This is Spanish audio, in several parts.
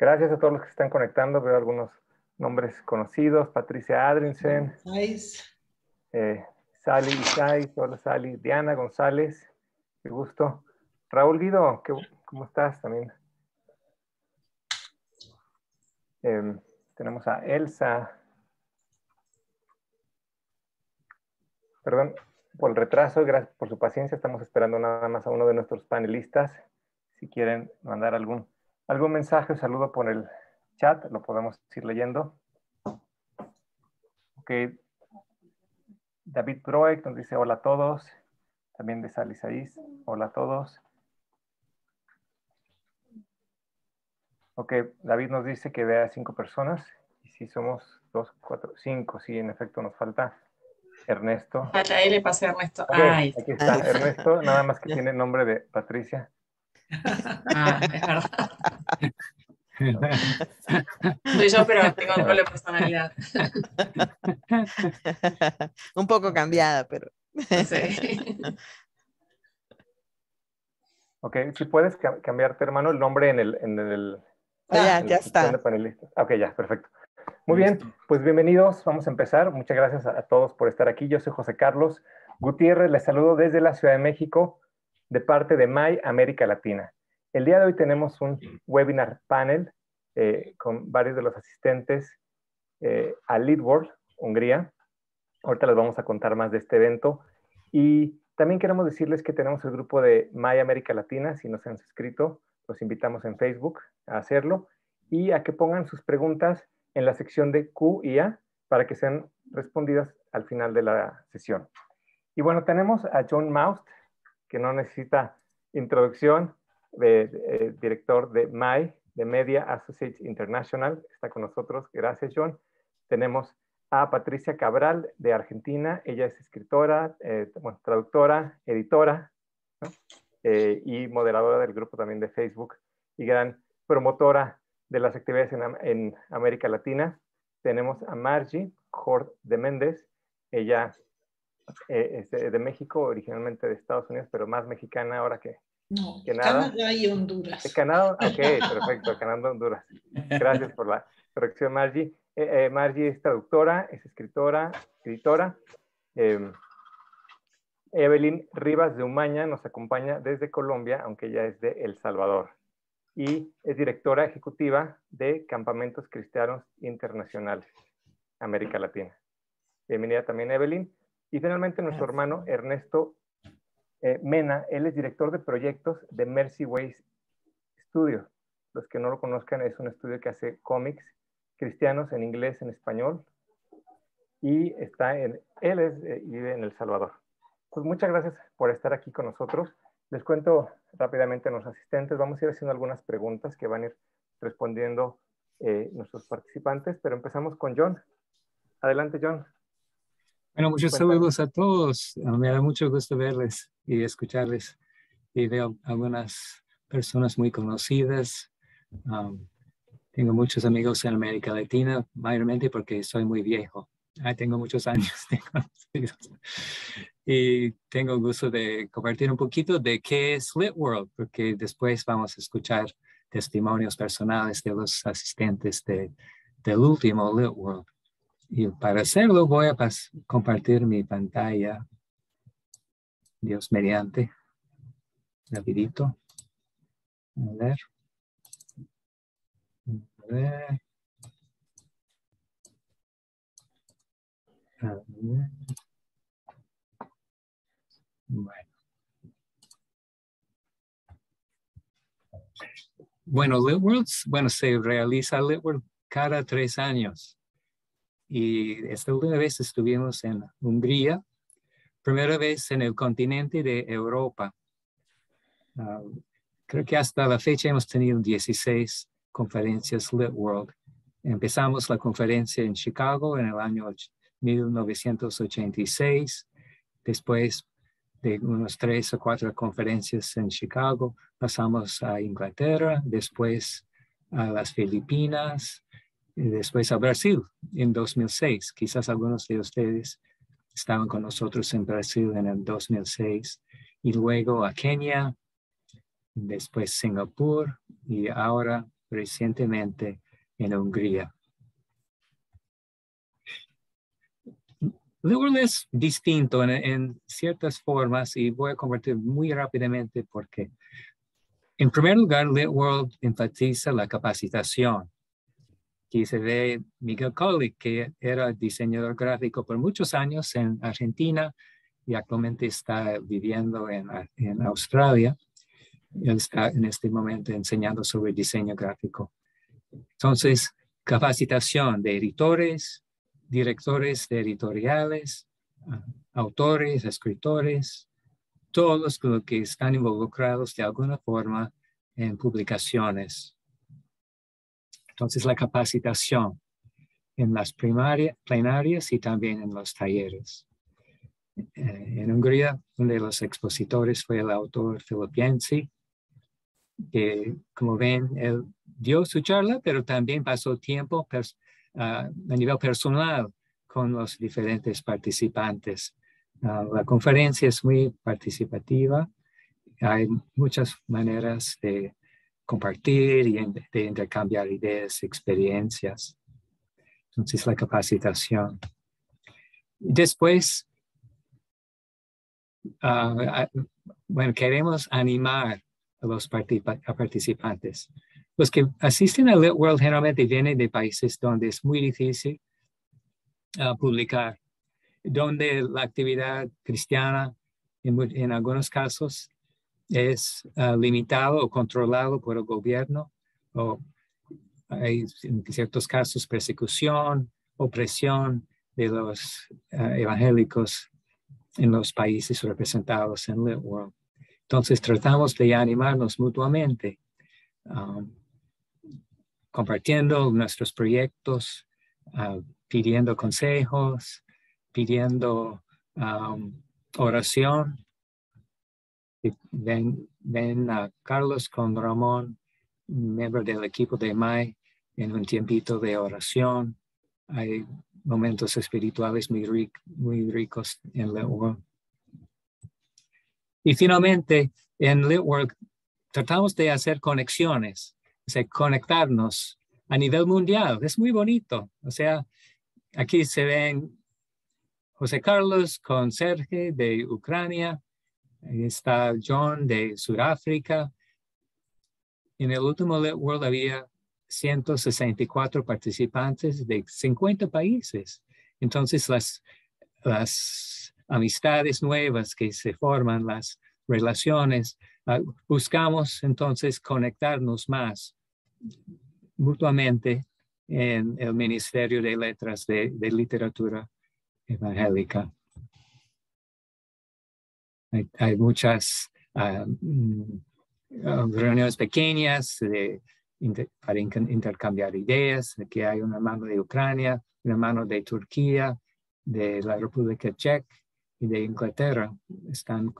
Gracias a todos los que están conectando. Veo algunos nombres conocidos. Patricia Adrinsen, Sally Isai, hola Sally, Diana González, qué gusto. Raúl Guido, ¿cómo estás también? Tenemos a Elsa. Perdón por el retraso, gracias por su paciencia. Estamos esperando nada más a uno de nuestros panelistas. Si quieren mandar algún mensaje o saludo por el chat, lo podemos ir leyendo. Ok. David Broek nos dice hola a todos. También de Sally Saiz, hola a todos. Ok, David nos dice que vea 5 personas. Y si somos 2, 4, 5, sí, en efecto nos falta Ernesto. Ahí le pasé a Ernesto. Okay, aquí está Ernesto, nada más que tiene nombre de Patricia. Es verdad. Soy yo, pero tengo doble personalidad. Un poco cambiada, pero... Sí. Ok, si puedes cambiarte, hermano, el nombre en el ya está. De panelistas. Ok, ya, perfecto. Muy bien, pues bienvenidos, vamos a empezar. Muchas gracias a todos por estar aquí. Yo soy José Carlos Gutiérrez, les saludo desde la Ciudad de México, de parte de MAI América Latina. El día de hoy tenemos un webinar panel con varios de los asistentes a Lead World, Hungría. Ahorita les vamos a contar más de este evento. Y también queremos decirles que tenemos el grupo de MAI América Latina. Si no se han suscrito, los invitamos en Facebook a hacerlo y a que pongan sus preguntas en la sección de Q y A para que sean respondidas al final de la sesión. Y bueno, tenemos a John Maust, que no necesita introducción, director de MAI, de Media Associates International. Está con nosotros. Gracias, John. Tenemos a Patricia Cabral, de Argentina. Ella es escritora, traductora, editora, ¿no? Y moderadora del grupo también de Facebook y gran promotora de las actividades en América Latina. Tenemos a Margie Jord de Méndez. Ella es de México, originalmente de Estados Unidos, pero más mexicana ahora que nada. Canadá y Honduras. ¿De Canadá? Ok, perfecto, Canadá, Honduras. Gracias por la corrección, Margie. Margie es traductora, es escritora, editora. Evelyn Rivas de Umaña nos acompaña desde Colombia, aunque ella es de El Salvador. Y es directora ejecutiva de Campamentos Cristianos Internacionales, América Latina. Bienvenida también, Evelyn. Y finalmente nuestro hermano Ernesto Mena, él es director de proyectos de Mercy Ways Studio. Los que no lo conozcan, es un estudio que hace cómics cristianos en inglés, en español, y vive en El Salvador. Pues muchas gracias por estar aquí con nosotros. Les cuento rápidamente a los asistentes. Vamos a ir haciendo algunas preguntas que van a ir respondiendo nuestros participantes, pero empezamos con John. Adelante, John. Bueno, muchos saludos a todos. Me da mucho gusto verles y escucharles. Y veo algunas personas muy conocidas. Tengo muchos amigos en América Latina, mayormente porque soy muy viejo. Tengo muchos años de conocidos. Y tengo el gusto de compartir un poquito de qué es Lit World, porque después vamos a escuchar testimonios personales de los asistentes del último Lit World. Y para hacerlo voy a compartir mi pantalla, Dios mediante, rapidito. A ver. Bueno, Lit Worlds, se realiza Lit World cada 3 años. Y esta última vez estuvimos en Hungría, primera vez en el continente de Europa. Creo que hasta la fecha hemos tenido 16 conferencias Lit World. Empezamos la conferencia en Chicago en el año 1986. Después de unos 3 o 4 conferencias en Chicago, pasamos a Inglaterra, después a las Filipinas, y después a Brasil en 2006. Quizás algunos de ustedes estaban con nosotros en Brasil en el 2006. Y luego a Kenia, después Singapur y ahora recientemente en Hungría. LitWorld es distinto en ciertas formas y voy a convertir muy rápidamente porque, en primer lugar, LitWorld enfatiza la capacitación. Aquí se ve Miguel Colli, que era diseñador gráfico por muchos años en Argentina y actualmente está viviendo en Australia. Él está en este momento enseñando sobre diseño gráfico. Entonces, capacitación de editores, directores de editoriales, autores, escritores, todos los que están involucrados de alguna forma en publicaciones. Entonces, la capacitación en las plenarias y también en los talleres. En Hungría, uno de los expositores fue el autor Filipiensi, que, como ven, él dio su charla, pero también pasó tiempo a nivel personal con los diferentes participantes. La conferencia es muy participativa. Hay muchas maneras de compartir y de intercambiar ideas, experiencias. Entonces, la capacitación. Después, bueno, queremos animar a los participantes. Los que asisten a LitWorld generalmente vienen de países donde es muy difícil publicar, donde la actividad cristiana en algunos casos es limitado o controlado por el gobierno, o hay en ciertos casos persecución, opresión de los evangélicos en los países representados en LitWorld. Entonces tratamos de animarnos mutuamente, compartiendo nuestros proyectos, pidiendo consejos, pidiendo oración. Ven a Carlos con Ramón, miembro del equipo de MAI, en un tiempito de oración. Hay momentos espirituales muy ricos en LitWorld. Y finalmente, en LitWorld tratamos de hacer conexiones, o sea, conectarnos a nivel mundial. Es muy bonito. O sea, aquí se ven José Carlos con Sergio de Ucrania. Ahí está John de Sudáfrica. En el último LitWorld había 164 participantes de 50 países. Entonces, las amistades nuevas que se forman, las relaciones, buscamos entonces conectarnos más mutuamente en el Ministerio de Letras de Literatura Evangélica. Hay muchas reuniones pequeñas para intercambiar ideas. Aquí hay una mano de Ucrania, una mano de Turquía, de la República Checa y de Inglaterra. Están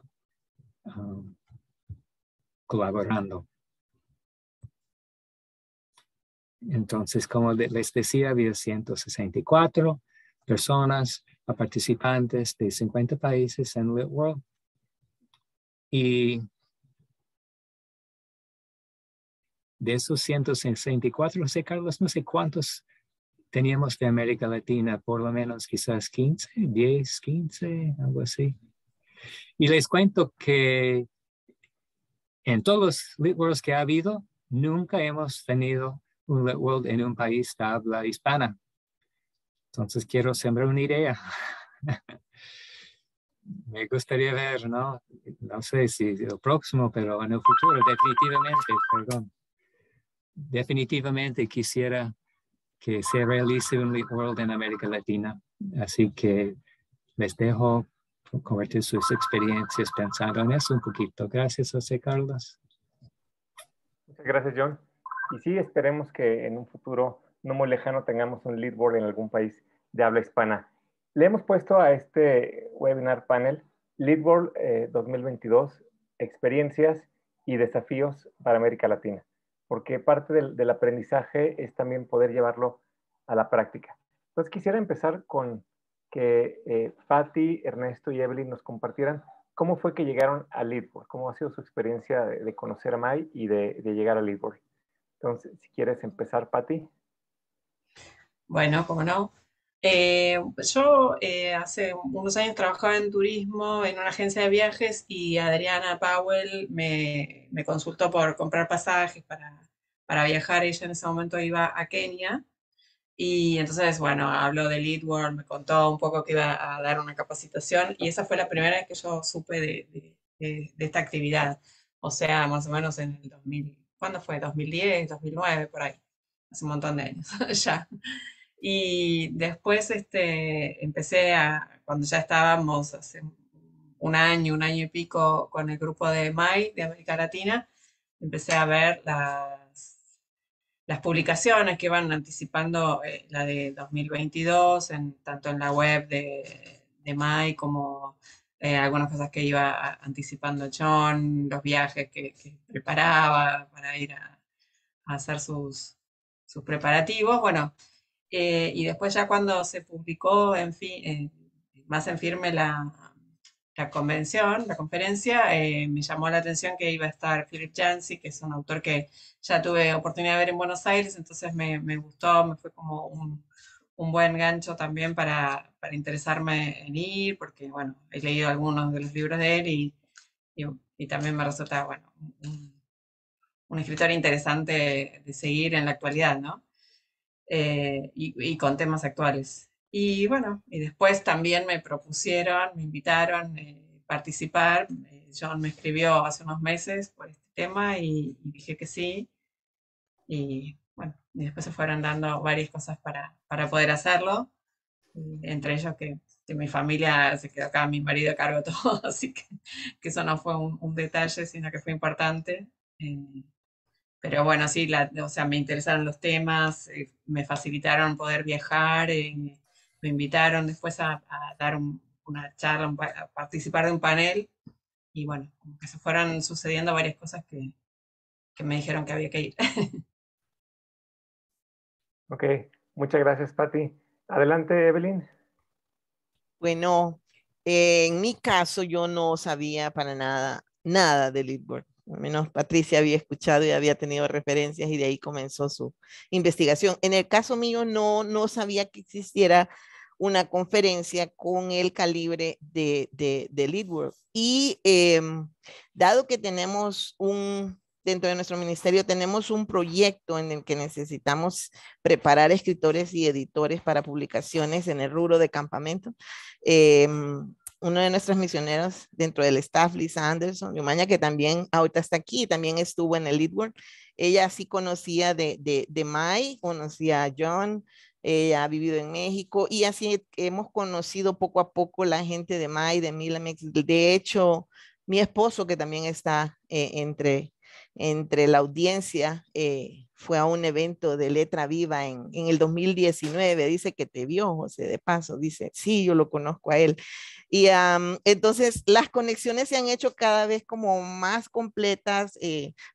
colaborando. Entonces, como les decía, había 164 personas, participantes de 50 países en LitWorld. Y de esos 164, José Carlos, no sé cuántos teníamos de América Latina, por lo menos quizás 15, 10, 15, algo así. Y les cuento que en todos los LitWorlds que ha habido, nunca hemos tenido un LitWorld en un país de habla hispana. Entonces quiero sembrar una idea. Me gustaría ver, ¿no? No sé si el próximo, pero en el futuro, definitivamente quisiera que se realice un LitWorld en América Latina. Así que les dejo compartir sus experiencias pensando en eso un poquito. Gracias, José Carlos. Muchas gracias, John. Y sí, esperemos que en un futuro no muy lejano tengamos un LitWorld en algún país de habla hispana. Le hemos puesto a este webinar panel LitWorld 2022, experiencias y desafíos para América Latina, porque parte del aprendizaje es también poder llevarlo a la práctica. Entonces quisiera empezar con que Fati, Ernesto y Evelyn nos compartieran cómo fue que llegaron a LitWorld, cómo ha sido su experiencia de conocer a Mai y de llegar a LitWorld. Entonces, si quieres empezar, Patti. Bueno, cómo no. Yo hace unos años trabajaba en turismo en una agencia de viajes y Adriana Powell me consultó por comprar pasajes para viajar. Ella en ese momento iba a Kenia y entonces, bueno, habló de Lead World, me contó un poco que iba a dar una capacitación y esa fue la primera vez que yo supe de esta actividad. O sea, más o menos en el 2000, ¿cuándo fue? 2010, 2009, por ahí. Hace un montón de años ya. Y después empecé cuando ya estábamos hace un año y pico con el grupo de MAI de América Latina, empecé a ver las publicaciones que van anticipando la de 2022, tanto en la web de MAI como algunas cosas que iba anticipando John, los viajes que preparaba para ir a hacer sus preparativos. Bueno, y después ya cuando se publicó en fin, más en firme la convención, la conferencia, me llamó la atención que iba a estar Philip Yancey, que es un autor que ya tuve oportunidad de ver en Buenos Aires, entonces me gustó, me fue como un buen gancho también para interesarme en ir, porque bueno, he leído algunos de los libros de él y también me resulta, bueno, un escritor interesante de seguir en la actualidad, ¿no? Y con temas actuales. Y bueno, y después también me propusieron, me invitaron a participar. John me escribió hace unos meses por este tema y dije que sí. Y bueno, y después se fueron dando varias cosas para poder hacerlo. Entre ellos que mi familia se quedó acá, mi marido a cargo de todo, así que eso no fue un detalle, sino que fue importante. Pero bueno, sí, o sea, me interesaron los temas, me facilitaron poder viajar, me invitaron después a dar una charla, a participar de un panel y bueno, como que se fueron sucediendo varias cosas que me dijeron que había que ir. Ok, muchas gracias, Patti. Adelante, Evelyn. Bueno, en mi caso yo no sabía para nada, nada de Lidworth. Al menos Patricia había escuchado y había tenido referencias y de ahí comenzó su investigación. En el caso mío no sabía que existiera una conferencia con el calibre de Lidworth. Y dado que tenemos dentro de nuestro ministerio tenemos un proyecto en el que necesitamos preparar escritores y editores para publicaciones en el rubro de campamento. Uno de nuestros misioneros dentro del staff, Lisa Anderson, Yumaña, que también ahorita está aquí, también estuvo en el Leadworld. Ella sí conocía de Mai, conocía a John, ella ha vivido en México y así hemos conocido poco a poco la gente de Mai, de Milamex. De hecho, mi esposo, que también está entre la audiencia, fue a un evento de Letra Viva en el 2019, dice que te vio, José, de paso, dice, sí, yo lo conozco a él. Y entonces las conexiones se han hecho cada vez como más completas.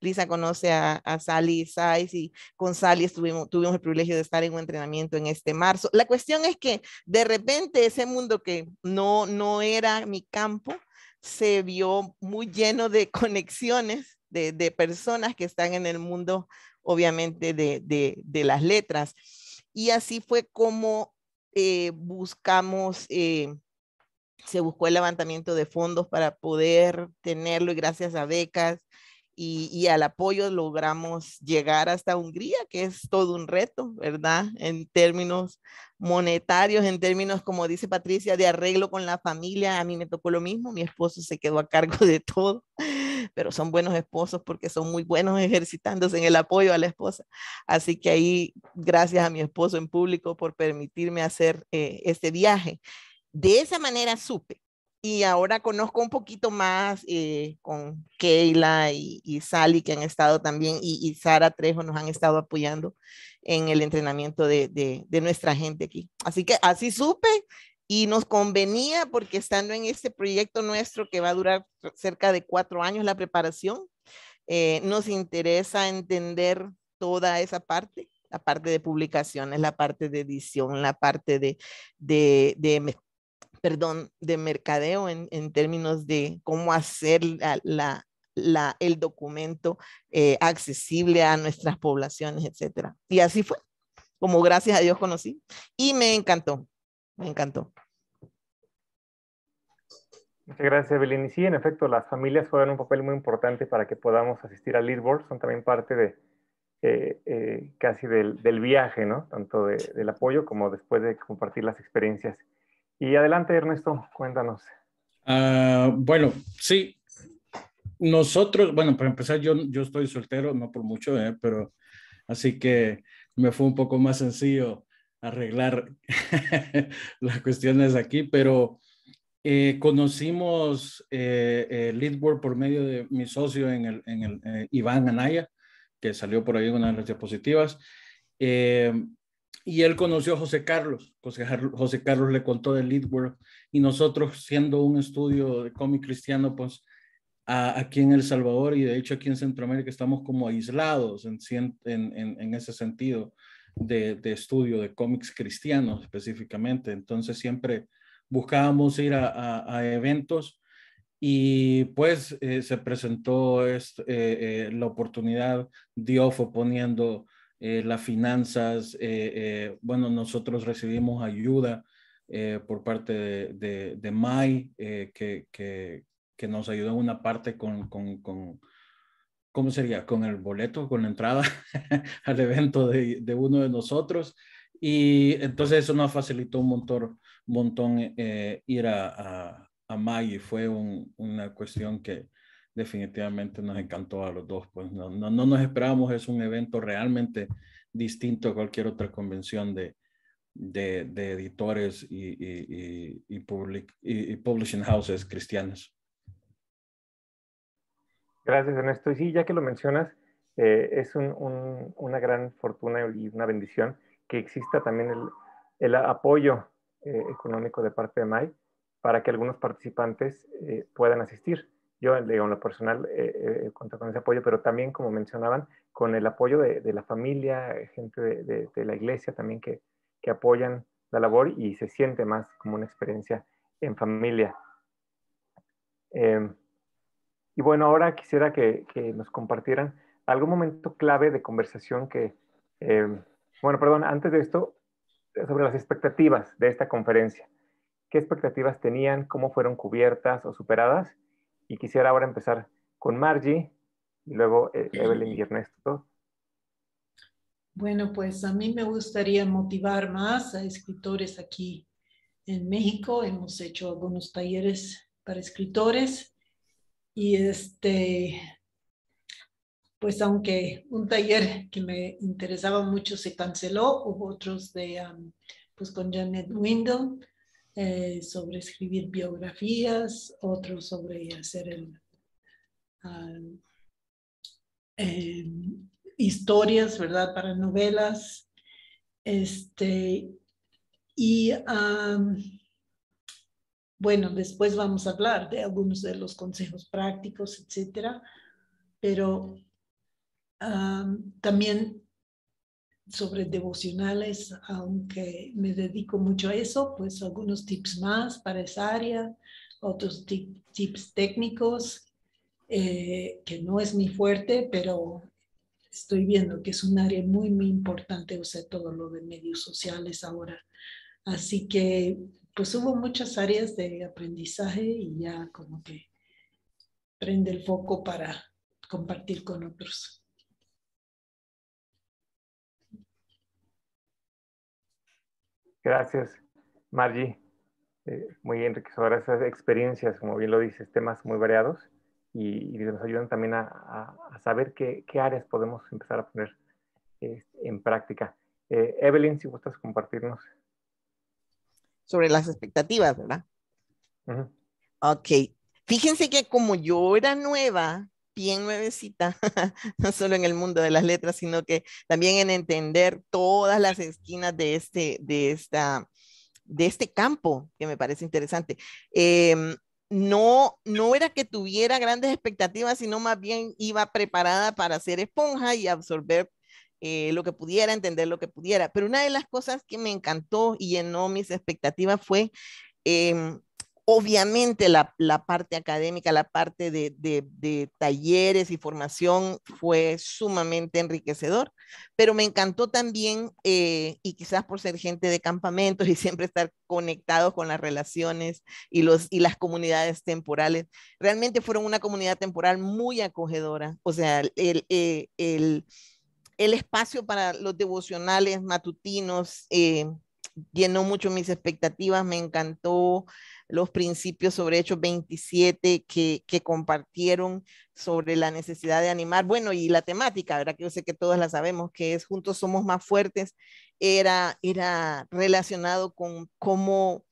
Lisa conoce a Sally Saiz y con Sally tuvimos el privilegio de estar en un entrenamiento en este marzo. La cuestión es que de repente ese mundo que no era mi campo, se vio muy lleno de conexiones de personas que están en el mundo, obviamente, de las letras. Y así fue como buscamos, se buscó el levantamiento de fondos para poder tenerlo y gracias a becas y al apoyo logramos llegar hasta Hungría, que es todo un reto, ¿verdad? En términos monetarios, en términos, como dice Patricia, de arreglo con la familia. A mí me tocó lo mismo, mi esposo se quedó a cargo de todo, pero son buenos esposos porque son muy buenos ejercitándose en el apoyo a la esposa. Así que ahí, gracias a mi esposo en público por permitirme hacer este viaje. De esa manera supe. Y ahora conozco un poquito más con Keila y Sally, que han estado también, y Sara Trejo nos han estado apoyando en el entrenamiento de nuestra gente aquí. Así que así supe y nos convenía porque estando en este proyecto nuestro que va a durar cerca de 4 años la preparación, nos interesa entender toda esa parte, la parte de publicaciones, la parte de edición, la parte de mercadeo en términos de cómo hacer el documento accesible a nuestras poblaciones, etcétera. Y así fue, como gracias a Dios conocí, y me encantó, me encantó. Muchas gracias, Evelyn. Y sí, en efecto, las familias juegan un papel muy importante para que podamos asistir al Leadboard, son también parte de casi del viaje, ¿no? Tanto del apoyo como después de compartir las experiencias. Y adelante, Ernesto, cuéntanos. Bueno, sí, nosotros, bueno, para empezar, yo estoy soltero, no por mucho, pero así que me fue un poco más sencillo arreglar las cuestiones aquí, pero conocimos Leadboard por medio de mi socio Iván Anaya, que salió por ahí en una de las diapositivas, y él conoció a José Carlos. José Carlos le contó de Leadboard, y nosotros, siendo un estudio de cómic cristiano, pues aquí en El Salvador y de hecho aquí en Centroamérica estamos como aislados en ese sentido de estudio de cómics cristianos específicamente. Entonces siempre buscábamos ir a eventos, y pues se presentó la oportunidad. Dios fue poniendo las finanzas. Bueno, nosotros recibimos ayuda por parte de Mai, que nos ayudó en una parte ¿cómo sería? Con el boleto, con la entrada al evento de uno de nosotros. Y entonces eso nos facilitó un montón ir a Mai, y fue una cuestión que definitivamente nos encantó a los dos. Pues no nos esperábamos. Es un evento realmente distinto a cualquier otra convención de editores y publishing houses cristianos. Gracias, Ernesto. Y sí, ya que lo mencionas, es una gran fortuna y una bendición que exista también el apoyo económico de parte de MAI para que algunos participantes puedan asistir. Yo, digo, en lo personal, cuento con ese apoyo, pero también, como mencionaban, con el apoyo de la familia, gente de la iglesia también que apoyan la labor, y se siente más como una experiencia en familia. Y bueno, ahora quisiera que nos compartieran algún momento clave de conversación bueno, perdón, antes de esto, sobre las expectativas de esta conferencia. ¿Qué expectativas tenían? ¿Cómo fueron cubiertas o superadas? Y quisiera ahora empezar con Margie y luego Evelyn y Ernesto. Bueno, pues a mí me gustaría motivar más a escritores aquí en México. Hemos hecho algunos talleres para escritores y pues aunque un taller que me interesaba mucho se canceló, hubo otros pues con Janet Windle sobre escribir biografías, otros sobre hacer historias, ¿verdad? Para novelas. Y bueno, después vamos a hablar de algunos de los consejos prácticos, etcétera, pero también sobre devocionales, aunque me dedico mucho a eso, pues algunos tips más para esa área, otros tips técnicos, que no es mi fuerte, pero estoy viendo que es un área muy, muy importante, o sea, todo lo de medios sociales ahora. Así que, pues hubo muchas áreas de aprendizaje y ya como que prende el foco para compartir con otros. Gracias, Margie. Muy enriquecedoras esas experiencias, como bien lo dices, temas muy variados, y nos ayudan también a saber qué áreas podemos empezar a poner en práctica. Evelyn, si gustas compartirnos. Sobre las expectativas, ¿verdad? Uh-huh. Ok. Fíjense que como yo era nueva, bien nuevecita, no solo en el mundo de las letras, sino que también en entender todas las esquinas de este campo, que me parece interesante. No era que tuviera grandes expectativas, sino más bien iba preparada para ser esponja y absorber lo que pudiera, entender lo que pudiera. Pero una de las cosas que me encantó y llenó mis expectativas fue Obviamente la parte académica, la parte de talleres y formación fue sumamente enriquecedor, pero me encantó también, y quizás por ser gente de campamentos y siempre estar conectados con las relaciones y las comunidades temporales, realmente fueron una comunidad temporal muy acogedora. O sea, el espacio para los devocionales matutinos llenó mucho mis expectativas, me encantó los principios sobre Hechos 27 que compartieron sobre la necesidad de animar, bueno, y la temática, ¿verdad? Que yo sé que todas la sabemos, que es Juntos Somos Más Fuertes, era relacionado con cómo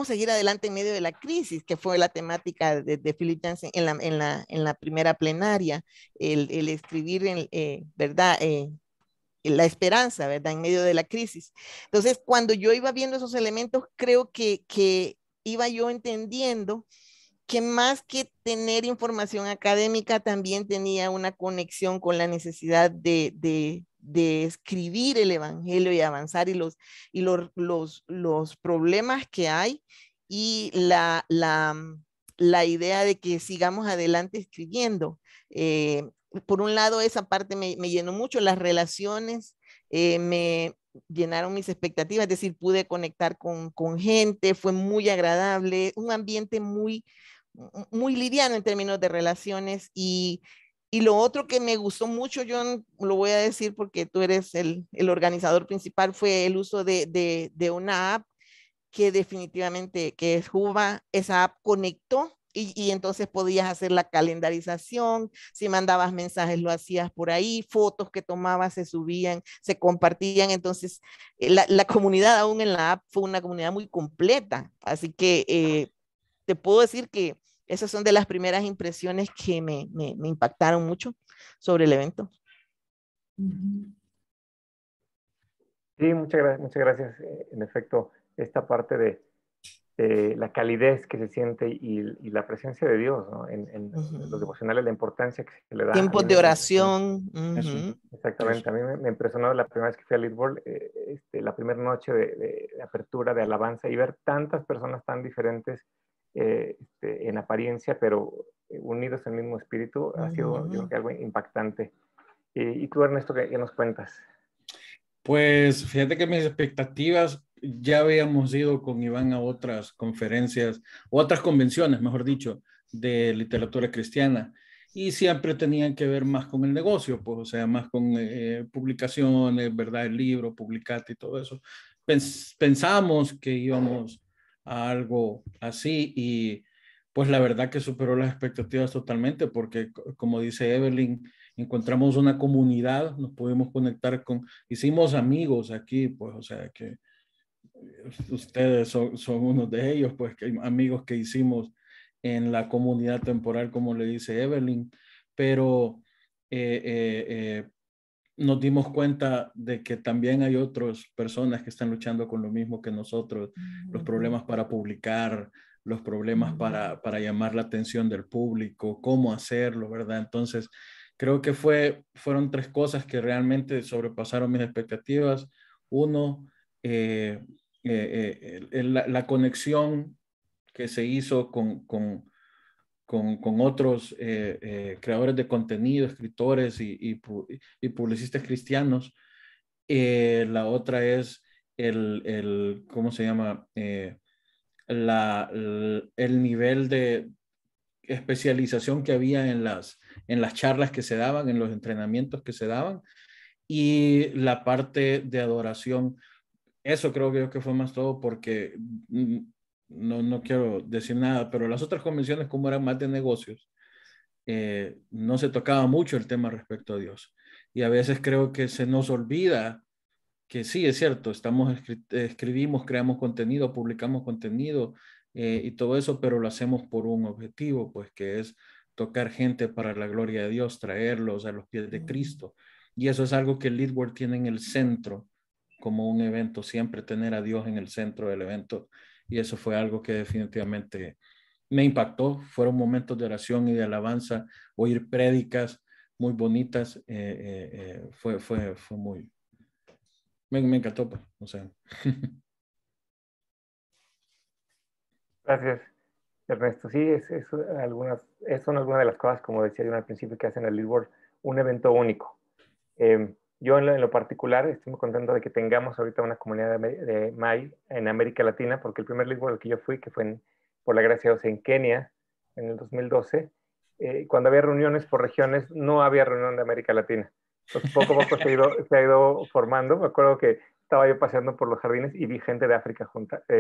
seguir adelante en medio de la crisis, que fue la temática de Philip Yancey en la primera plenaria, el escribir, ¿verdad? La esperanza, ¿verdad? En medio de la crisis. Entonces, cuando yo iba viendo esos elementos, creo que iba yo entendiendo que más que tener información académica, también tenía una conexión con la necesidad de escribir el Evangelio y avanzar los problemas que hay y la idea de que sigamos adelante escribiendo. Por un lado, esa parte me llenó mucho, las relaciones me llenaron mis expectativas, es decir, pude conectar con gente, fue muy agradable, un ambiente muy liviano en términos de relaciones y lo otro que me gustó mucho, John, lo voy a decir porque tú eres el organizador principal, fue el uso de una app que definitivamente, que es Juba, esa app conectó y entonces podías hacer la calendarización, si mandabas mensajes lo hacías por ahí, fotos que tomabas se subían, se compartían, entonces la comunidad aún en la app fue una comunidad muy completa, así que te puedo decir que esas son de las primeras impresiones que me impactaron mucho sobre el evento. Sí, muchas gracias. En efecto, esta parte de la calidez que se siente y la presencia de Dios, ¿no? En los devocionales, la importancia que se le da. Tiempos de oración. Exactamente, a mí me impresionó la primera vez que fui a Leadboard, la primera noche de apertura, de alabanza, y ver tantas personas tan diferentes en apariencia, pero unidos en el mismo espíritu, ha sido, yo creo que algo impactante. Y tú, Ernesto, ¿qué nos cuentas? Pues fíjate que mis expectativas, ya habíamos ido con Iván a otras conferencias, otras convenciones, mejor dicho, de literatura cristiana, y siempre tenían que ver más con el negocio, pues, o sea, más con publicaciones, ¿verdad? El libro, publicate y todo eso. Pensamos que íbamos a algo así y pues la verdad que superó las expectativas totalmente, porque como dice Evelyn, encontramos una comunidad, nos pudimos conectar hicimos amigos aquí, pues, o sea, que ustedes son unos de ellos, pues, amigos que hicimos en la comunidad temporal, como le dice Evelyn, pero nos dimos cuenta de que también hay otras personas que están luchando con lo mismo que nosotros, los problemas para publicar, los problemas para llamar la atención del público, cómo hacerlo, ¿verdad? Entonces, creo que fueron tres cosas que realmente sobrepasaron mis expectativas. Uno, la conexión que se hizo con otros creadores de contenido, escritores y publicistas cristianos. La otra es ¿cómo se llama? El nivel de especialización que había en las charlas que se daban, en los entrenamientos que se daban, y la parte de adoración. Eso creo que fue más todo porque no quiero decir nada, pero las otras convenciones, como eran más de negocios, no se tocaba mucho el tema respecto a Dios. Y a veces creo que se nos olvida que sí, es cierto, escribimos, creamos contenido, publicamos contenido y todo eso, pero lo hacemos por un objetivo, pues que es tocar gente para la gloria de Dios, traerlos a los pies de Cristo. Y eso es algo que Leadward tiene en el centro como un evento, siempre tener a Dios en el centro del evento. Y eso fue algo que definitivamente me impactó. Fueron momentos de oración y de alabanza, oír prédicas muy bonitas. Fue muy, me encantó, pues, o sea. Gracias, Ernesto. Sí, son algunas de las cosas, como decía yo al principio, que hacen el Lead World un evento único. Yo en lo particular estoy muy contento de que tengamos ahorita una comunidad de MAI en América Latina, porque el primer Lead World al que yo fui, que fue por la gracia de Dios en Kenia en el 2012, cuando había reuniones por regiones, no había reunión de América Latina. Entonces, poco a poco se ha ido formando. Me acuerdo que estaba yo paseando por los jardines y vi gente de África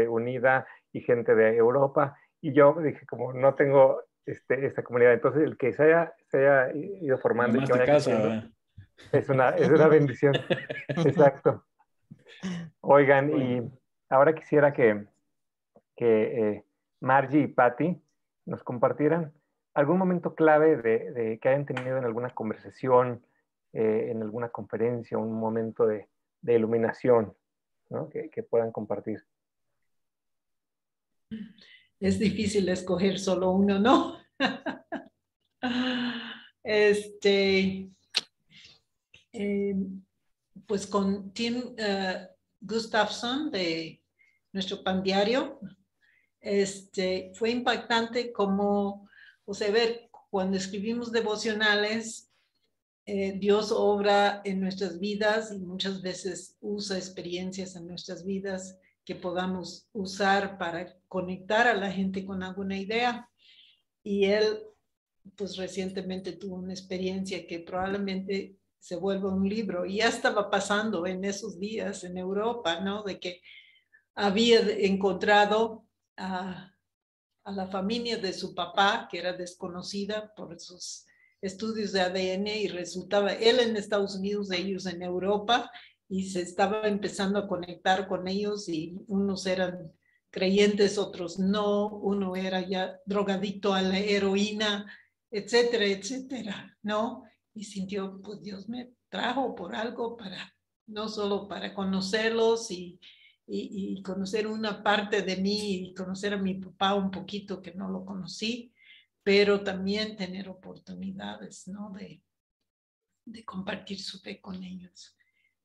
unida y gente de Europa. Y yo dije, como no tengo esta comunidad, entonces el que se haya ido formando y que Mamás de vaya casa, creciendo ¿verdad? es una bendición. Exacto. Oigan, Bueno, y ahora quisiera que Margie y Patty nos compartieran algún momento clave de que hayan tenido en alguna conversación, en alguna conferencia, un momento de iluminación, ¿no? Que puedan compartir. Es difícil escoger solo uno, ¿no? Este, eh, pues con Tim Gustafson de nuestro pan diario, fue impactante como, o sea, ver cuando escribimos devocionales, Dios obra en nuestras vidas y muchas veces usa experiencias en nuestras vidas que podamos usar para conectar a la gente con alguna idea. Y él, pues recientemente tuvo una experiencia que probablemente se vuelva un libro. Y ya estaba pasando en esos días en Europa, ¿no? De que había encontrado a la familia de su papá, que era desconocida por sus estudios de ADN, y resultaba él en Estados Unidos, ellos en Europa, y se estaba empezando a conectar con ellos, y unos eran creyentes, otros no, uno era ya drogadicto a la heroína, etcétera, etcétera, ¿no? Y sintió, pues Dios me trajo por algo para, no solo para conocerlos y conocer una parte de mí y conocer a mi papá un poquito que no lo conocí, pero también tener oportunidades, ¿no? De compartir su fe con ellos.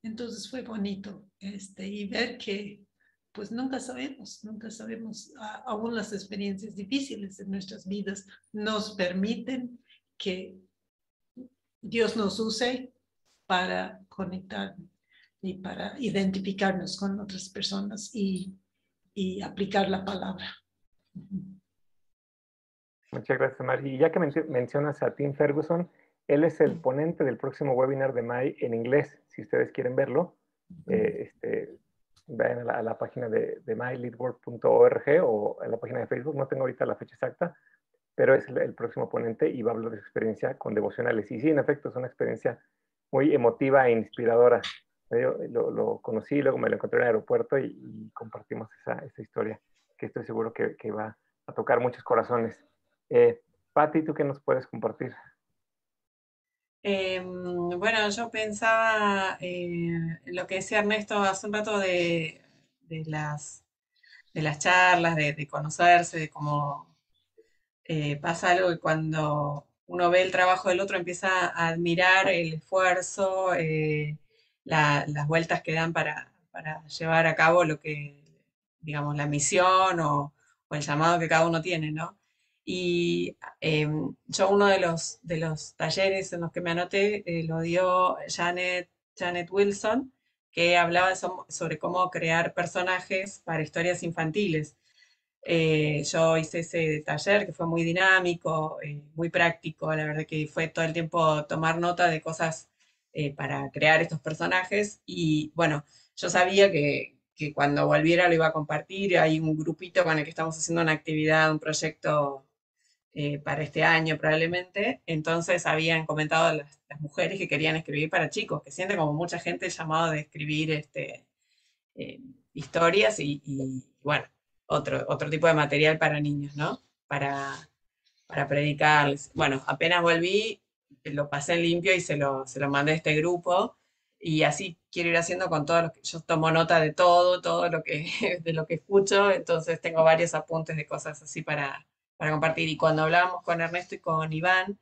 Entonces fue bonito y ver que pues nunca sabemos, aún las experiencias difíciles de nuestras vidas nos permiten que Dios nos use para conectar y para identificarnos con otras personas y aplicar la palabra. Muchas gracias, Mari. Y ya que mencionas a Tim Ferguson, él es el ponente del próximo webinar de MAI en inglés. Si ustedes quieren verlo, vayan a la página de myleadworld.org o a la página de Facebook. No tengo ahorita la fecha exacta, pero es el próximo ponente y va a hablar de su experiencia con devocionales. Y sí, en efecto, es una experiencia muy emotiva e inspiradora. Yo lo conocí, luego me lo encontré en el aeropuerto y compartimos esa historia que estoy seguro que va a tocar muchos corazones. Patti, ¿tú qué nos puedes compartir? Bueno, yo pensaba lo que decía Ernesto hace un rato de las charlas, de conocerse, de cómo pasa algo que cuando uno ve el trabajo del otro empieza a admirar el esfuerzo, las vueltas que dan para llevar a cabo lo que, digamos, la misión o el llamado que cada uno tiene, ¿no? Y yo uno de los talleres en los que me anoté lo dio Janet Wilson, que hablaba sobre cómo crear personajes para historias infantiles. Yo hice ese taller que fue muy dinámico, muy práctico, la verdad que fue todo el tiempo tomar nota de cosas para crear estos personajes y bueno, yo sabía que cuando volviera lo iba a compartir, hay un grupito con el que estamos haciendo una actividad, un proyecto para este año probablemente, entonces habían comentado las mujeres que querían escribir para chicos, que sienten como mucha gente llamado de escribir eh, historias y, bueno, otro tipo de material para niños, ¿no? Para predicarles. Bueno, apenas volví, lo pasé en limpio y se lo mandé a este grupo. Y así quiero ir haciendo con todos los que yo tomo nota de todo lo que, de lo que escucho, entonces tengo varios apuntes de cosas así para compartir. Y cuando hablamos con Ernesto y con Iván,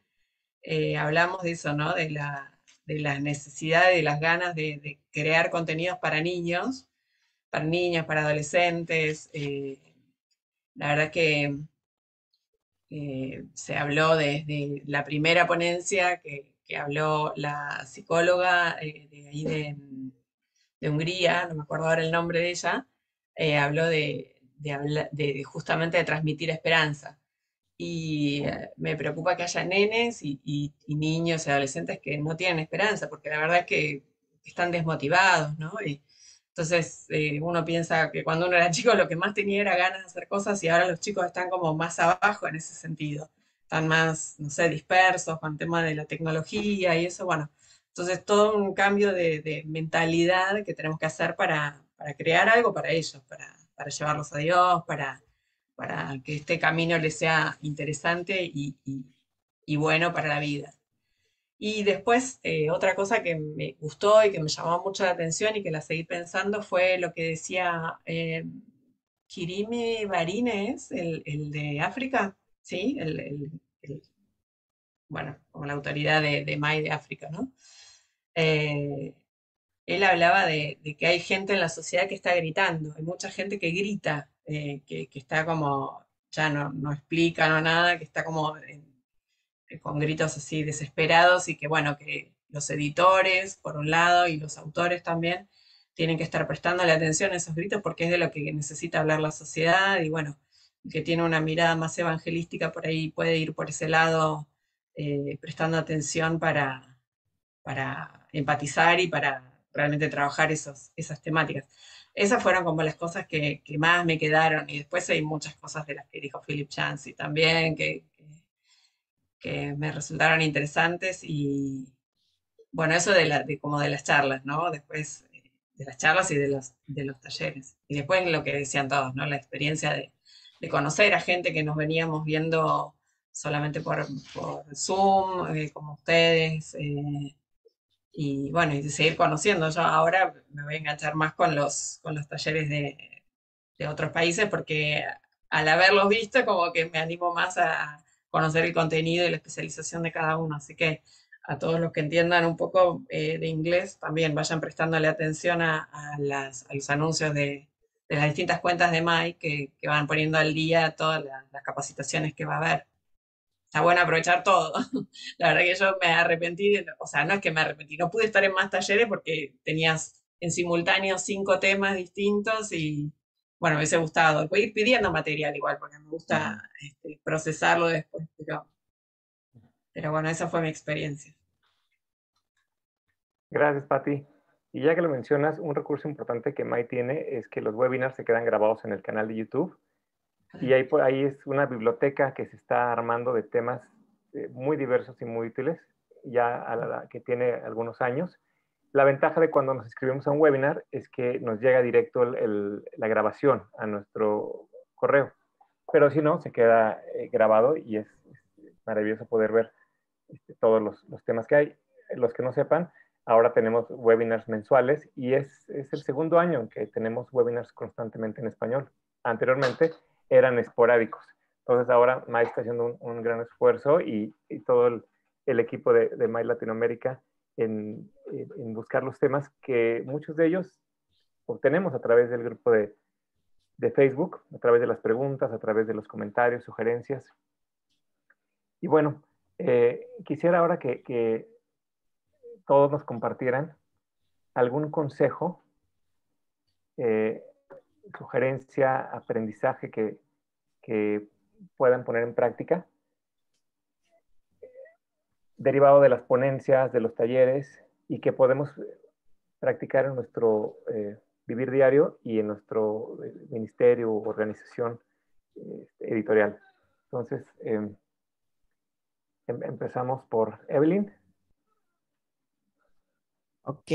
hablamos de eso, ¿no? De la necesidad y de las ganas de crear contenidos para niños, para adolescentes, la verdad que se habló desde la primera ponencia que habló la psicóloga de ahí de Hungría, no me acuerdo ahora el nombre de ella, habló de justamente de transmitir esperanza. Y me preocupa que haya nenes y niños y adolescentes que no tienen esperanza, porque la verdad es que están desmotivados, ¿no? Y entonces uno piensa que cuando uno era chico lo que más tenía era ganas de hacer cosas y ahora los chicos están como más abajo en ese sentido. Están más, no sé, dispersos con el tema de la tecnología y eso, bueno. Entonces todo un cambio de mentalidad que tenemos que hacer para crear algo para ellos, para llevarlos a Dios, para que este camino les sea interesante y bueno para la vida. Y después, otra cosa que me gustó y que me llamó mucho la atención y que la seguí pensando fue lo que decía Kirimi Varine, ¿es? El de África, ¿sí? Bueno, como la autoridad de MAI de África, ¿no? Eh, Él hablaba de que hay gente en la sociedad que está gritando, hay mucha gente que grita, que está como, ya no explica, no nada, que está como con gritos así desesperados y que bueno, que los editores, por un lado, y los autores también, tienen que estar prestándole atención a esos gritos porque es de lo que necesita hablar la sociedad y bueno, el que tiene una mirada más evangelística por ahí puede ir por ese lado prestando atención para empatizar y para realmente trabajar esas temáticas. Esas fueron como las cosas que más me quedaron y después hay muchas cosas de las que dijo Philip Yancey también que me resultaron interesantes y bueno, eso como de las charlas, ¿no? Después de las charlas y de los talleres. Y después lo que decían todos, ¿no? La experiencia de conocer a gente que nos veníamos viendo solamente por Zoom, como ustedes, y bueno, y de seguir conociendo. Yo ahora me voy a enganchar más con los talleres de otros países porque al haberlos visto como que me animo más a conocer el contenido y la especialización de cada uno. Así que a todos los que entiendan un poco de inglés también vayan prestándole atención a los anuncios de las distintas cuentas de Mike que van poniendo al día todas las capacitaciones que va a haber. Está bueno aprovechar todo. La verdad que yo me arrepentí, o sea, no es que me arrepentí, no pude estar en más talleres porque tenías en simultáneo 5 temas distintos y bueno, me hubiese gustado. Voy a ir pidiendo material igual porque me gusta procesarlo después, pero bueno, esa fue mi experiencia. Gracias, Pati. Y ya que lo mencionas, un recurso importante que Mai tiene es que los webinars se quedan grabados en el canal de YouTube. Y ahí es una biblioteca que se está armando de temas muy diversos y muy útiles, ya que tiene algunos años. La ventaja de cuando nos inscribimos a un webinar es que nos llega directo la grabación a nuestro correo. Pero si no, se queda grabado y es maravilloso poder ver todos los temas que hay. Los que no sepan, ahora tenemos webinars mensuales y es el segundo año en que tenemos webinars constantemente en español. Anteriormente eran esporádicos. Entonces ahora Mai está haciendo un gran esfuerzo y todo el equipo de Mai Latinoamérica en buscar los temas que muchos de ellos obtenemos a través del grupo de Facebook, a través de las preguntas, a través de los comentarios, sugerencias. Y bueno, quisiera ahora que todos nos compartieran algún consejo, sugerencia, aprendizaje que puedan poner en práctica, derivado de las ponencias, de los talleres, y que podemos practicar en nuestro vivir diario y en nuestro ministerio o organización editorial. Entonces, empezamos por Evelyn. Ok.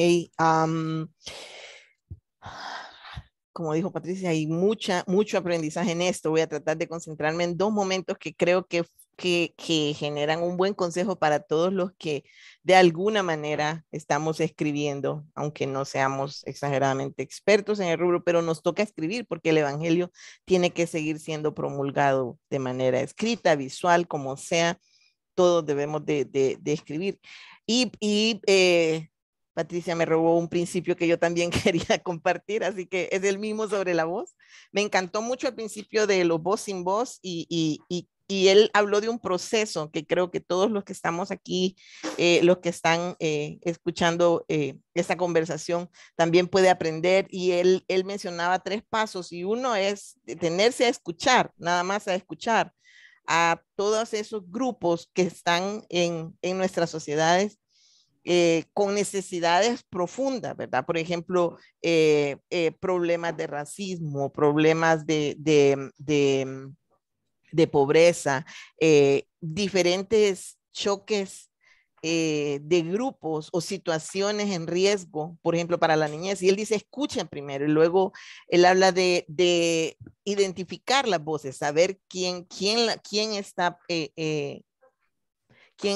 Como dijo Patricia, hay mucho aprendizaje en esto. Voy a tratar de concentrarme en 2 momentos que creo que generan un buen consejo para todos los que de alguna manera estamos escribiendo, aunque no seamos exageradamente expertos en el rubro, pero nos toca escribir porque el evangelio tiene que seguir siendo promulgado de manera escrita, visual, como sea. Todos debemos de escribir. Y Patricia me robó un principio que yo también quería compartir, así que es el mismo sobre la voz. Me encantó mucho el principio de los voz sin voz y él habló de un proceso que creo que todos los que estamos aquí, los que están escuchando esta conversación, también puede aprender. Y él mencionaba 3 pasos y uno es detenerse a escuchar, nada más a escuchar a todos esos grupos que están en nuestras sociedades con necesidades profundas, ¿verdad? Por ejemplo, problemas de racismo, problemas de pobreza, diferentes choques de grupos o situaciones en riesgo, por ejemplo, para la niñez. Y él dice, escuchen primero, y luego él habla de identificar las voces, saber quién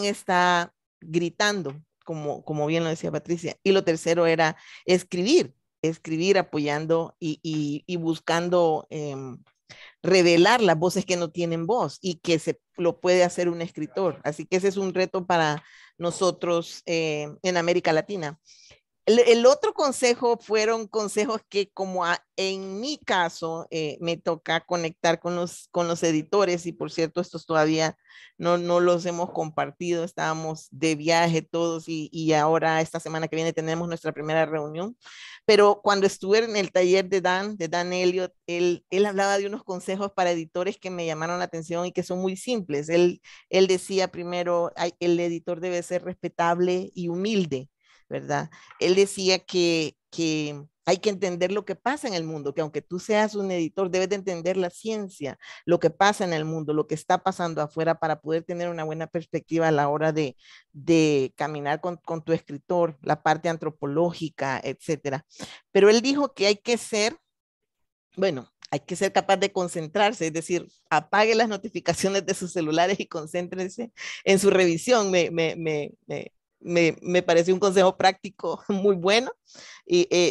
está gritando, como bien lo decía Patricia. Y lo tercero era escribir apoyando y buscando revelar las voces que no tienen voz y que se lo puede hacer un escritor. Así que ese es un reto para nosotros en América Latina. El otro consejo fueron consejos que como en mi caso me toca conectar con los editores y por cierto estos todavía no los hemos compartido, estábamos de viaje todos y ahora esta semana que viene tenemos nuestra primera reunión, pero cuando estuve en el taller de Dan Elliott, él hablaba de unos consejos para editores que me llamaron la atención y que son muy simples. Él decía primero, el editor debe ser respetable y humilde, ¿verdad? Él decía que hay que entender lo que pasa en el mundo, que aunque tú seas un editor, debes de entender la ciencia, lo que pasa en el mundo, lo que está pasando afuera para poder tener una buena perspectiva a la hora de caminar con tu escritor, la parte antropológica, etcétera. Pero él dijo que hay que ser capaz de concentrarse, es decir, apague las notificaciones de sus celulares y concéntrese en su revisión. Me parece un consejo práctico muy bueno,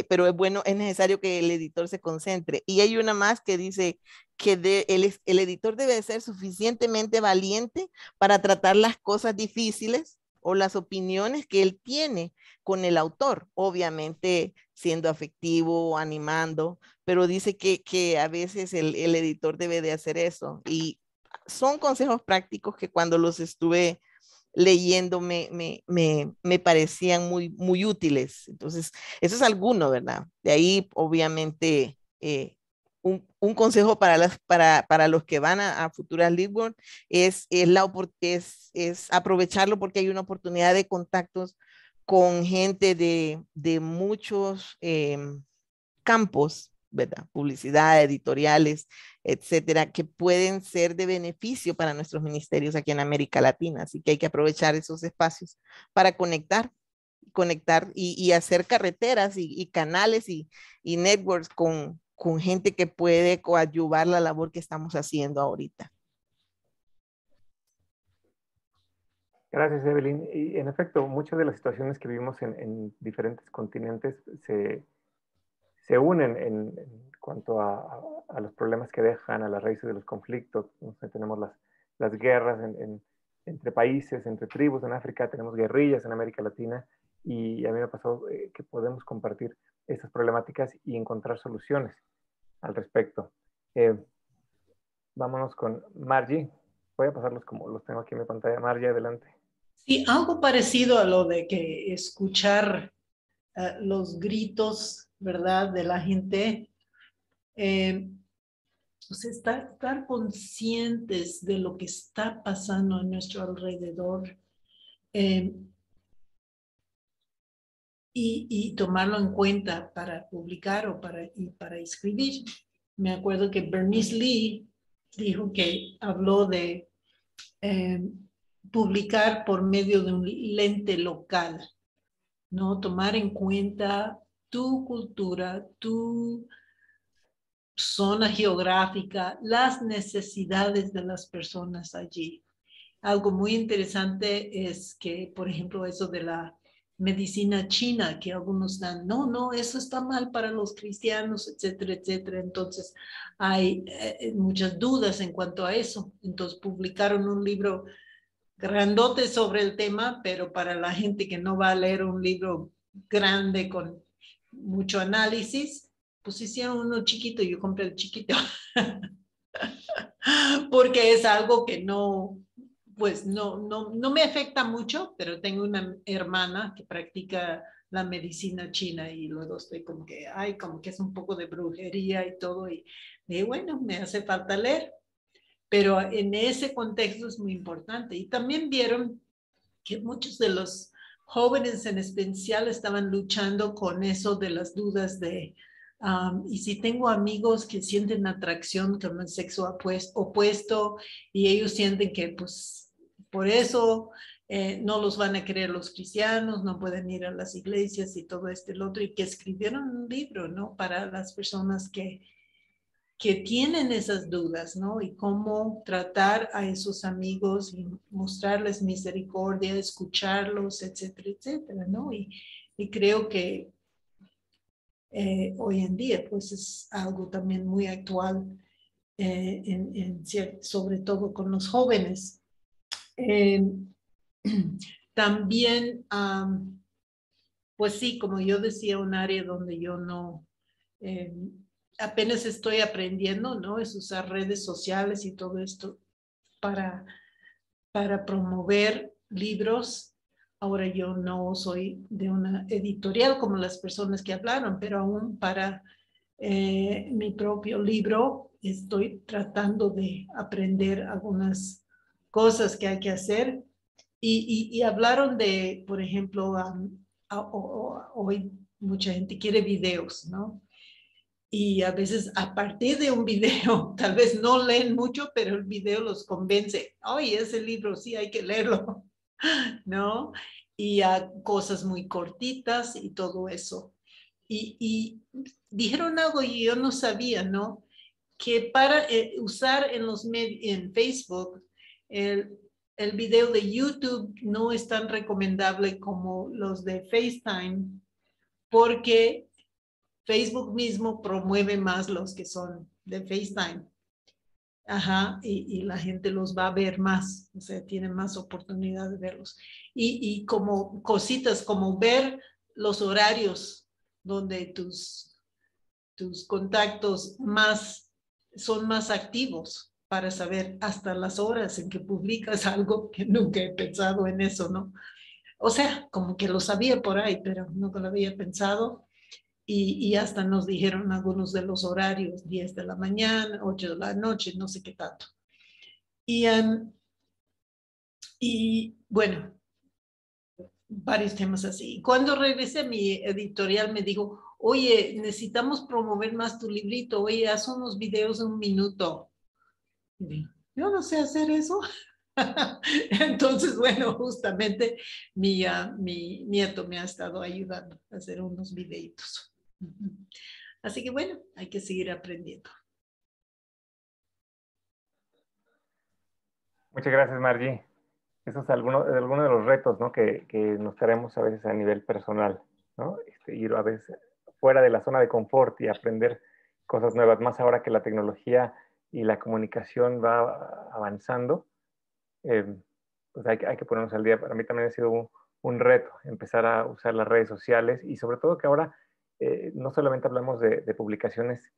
pero es necesario que el editor se concentre. Y hay una más que dice que el editor debe ser suficientemente valiente para tratar las cosas difíciles o las opiniones que él tiene con el autor, obviamente siendo afectivo, animando, pero dice que a veces el editor debe de hacer eso. Y son consejos prácticos que cuando los estuve leyendo me parecían muy, muy útiles. Entonces, eso es alguno, ¿verdad? De ahí, obviamente, un consejo para los que van a futuras LeadWorld es aprovecharlo porque hay una oportunidad de contactos con gente de muchos campos, ¿verdad? Publicidad, editoriales, etcétera, que pueden ser de beneficio para nuestros ministerios aquí en América Latina. Así que hay que aprovechar esos espacios para conectar y hacer carreteras y canales y networks con gente que puede coadyuvar la labor que estamos haciendo ahorita. Gracias, Evelyn. Y en efecto, muchas de las situaciones que vivimos en diferentes continentes se unen en cuanto a los problemas que dejan, a las raíces de los conflictos. No sé, tenemos las guerras entre países, entre tribus en África, tenemos guerrillas en América Latina, y a mí me ha pasado que podemos compartir estas problemáticas y encontrar soluciones al respecto. Vámonos con Margie. Voy a pasarlos como los tengo aquí en mi pantalla. Margie, adelante. Sí, algo parecido a lo de que escuchar los gritos, ¿verdad?, de la gente. O sea, estar conscientes de lo que está pasando a nuestro alrededor y tomarlo en cuenta para publicar o para escribir. Me acuerdo que Bernice Lee dijo que habló de publicar por medio de un lente local, ¿no? Tomar en cuenta tu cultura, tu zona geográfica, las necesidades de las personas allí. Algo muy interesante es que, por ejemplo, eso de la medicina china, que algunos dan, no, eso está mal para los cristianos, etcétera, etcétera. Entonces, hay muchas dudas en cuanto a eso. Entonces, publicaron un libro grandote sobre el tema, pero para la gente que no va a leer un libro grande con mucho análisis, pues hicieron uno chiquito y yo compré el chiquito. Porque es algo que no, pues no me afecta mucho, pero tengo una hermana que practica la medicina china y luego estoy como que, ay, como que es un poco de brujería y todo, y bueno, me hace falta leer, pero en ese contexto es muy importante. Y también vieron que muchos de los jóvenes en especial estaban luchando con eso de las dudas de, y si tengo amigos que sienten atracción con el sexo opuesto y ellos sienten que pues por eso no los van a querer los cristianos, no pueden ir a las iglesias y todo el otro, y que escribieron un libro, ¿no? Para las personas que tienen esas dudas, ¿no? Y cómo tratar a esos amigos y mostrarles misericordia, escucharlos, etcétera, etcétera, ¿no? Y creo que hoy en día, pues es algo también muy actual, sobre todo con los jóvenes. También, pues sí, como yo decía, un área donde yo no... apenas estoy aprendiendo, ¿no? Es usar redes sociales y todo esto para promover libros. Ahora yo no soy de una editorial como las personas que hablaron, pero aún para mi propio libro estoy tratando de aprender algunas cosas que hay que hacer. Y hablaron de, por ejemplo, hoy mucha gente quiere videos, ¿no? Y a veces a partir de un video, tal vez no leen mucho, pero el video los convence. Oye, ese libro sí hay que leerlo, ¿no? Y a cosas muy cortitas y todo eso. Y dijeron algo y yo no sabía, ¿no? Que para usar en Facebook el video de YouTube no es tan recomendable como los de FaceTime, porque Facebook mismo promueve más los que son de FaceTime. Ajá, y la gente los va a ver más, o sea, tiene más oportunidad de verlos. Y como cositas, como ver los horarios donde tus contactos son más activos para saber hasta las horas en que publicas algo, que nunca he pensado en eso, ¿no? O sea, como que lo sabía por ahí, pero nunca lo había pensado. Y hasta nos dijeron algunos de los horarios, 10 de la mañana, 8 de la noche, no sé qué tanto. Y bueno, varios temas así. Cuando regresé, mi editorial me dijo, oye, necesitamos promover más tu librito, oye, haz unos videos de 1 minuto. Yo no sé hacer eso. Entonces, bueno, justamente mi nieto me ha estado ayudando a hacer unos videitos. Así que bueno, hay que seguir aprendiendo. Muchas gracias, Margie. Eso es alguno de los retos, ¿no? que nos traemos a veces a nivel personal, ¿no? Ir a veces fuera de la zona de confort y aprender cosas nuevas, más ahora que la tecnología y la comunicación va avanzando, pues hay que ponernos al día. Para mí también ha sido un reto empezar a usar las redes sociales y sobre todo que ahora no solamente hablamos de publicaciones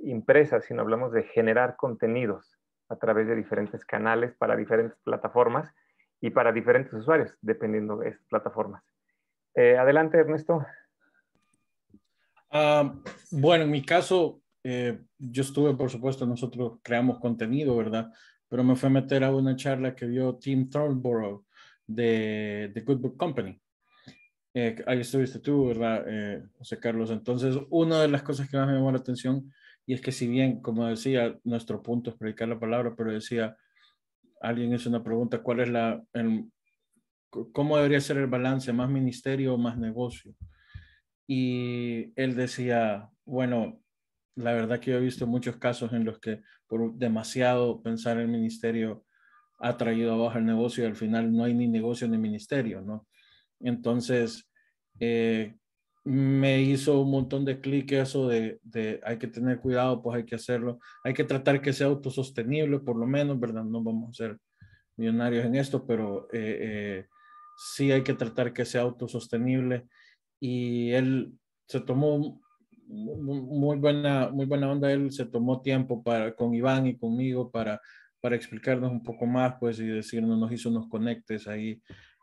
impresas, sino hablamos de generar contenidos a través de diferentes canales para diferentes plataformas y para diferentes usuarios, dependiendo de esas plataformas. Adelante, Ernesto. Bueno, en mi caso, yo estuve, por supuesto, nosotros creamos contenido, ¿verdad? Pero me fui a meter a una charla que dio Tim Thornborough de The Good Book Company. Ahí estuviste tú, ¿verdad, José Carlos? Entonces, una de las cosas que más me llamó la atención, y es que si bien, como decía, nuestro punto es predicar la palabra, pero decía, alguien hizo una pregunta, ¿cuál es cómo debería ser el balance, más ministerio o más negocio? Y él decía, bueno, la verdad que yo he visto muchos casos en los que por demasiado pensar en el ministerio ha traído abajo el negocio y al final no hay ni negocio ni ministerio, ¿no? Entonces, me hizo un montón de clic eso de hay que tener cuidado, pues hay que hacerlo, hay que tratar que sea autosostenible, por lo menos, ¿verdad? No vamos a ser millonarios en esto, pero sí hay que tratar que sea autosostenible y él se tomó muy buena onda. Él se tomó tiempo con Iván y conmigo para explicarnos un poco más, pues, y decirnos, nos hizo unos conectes ahí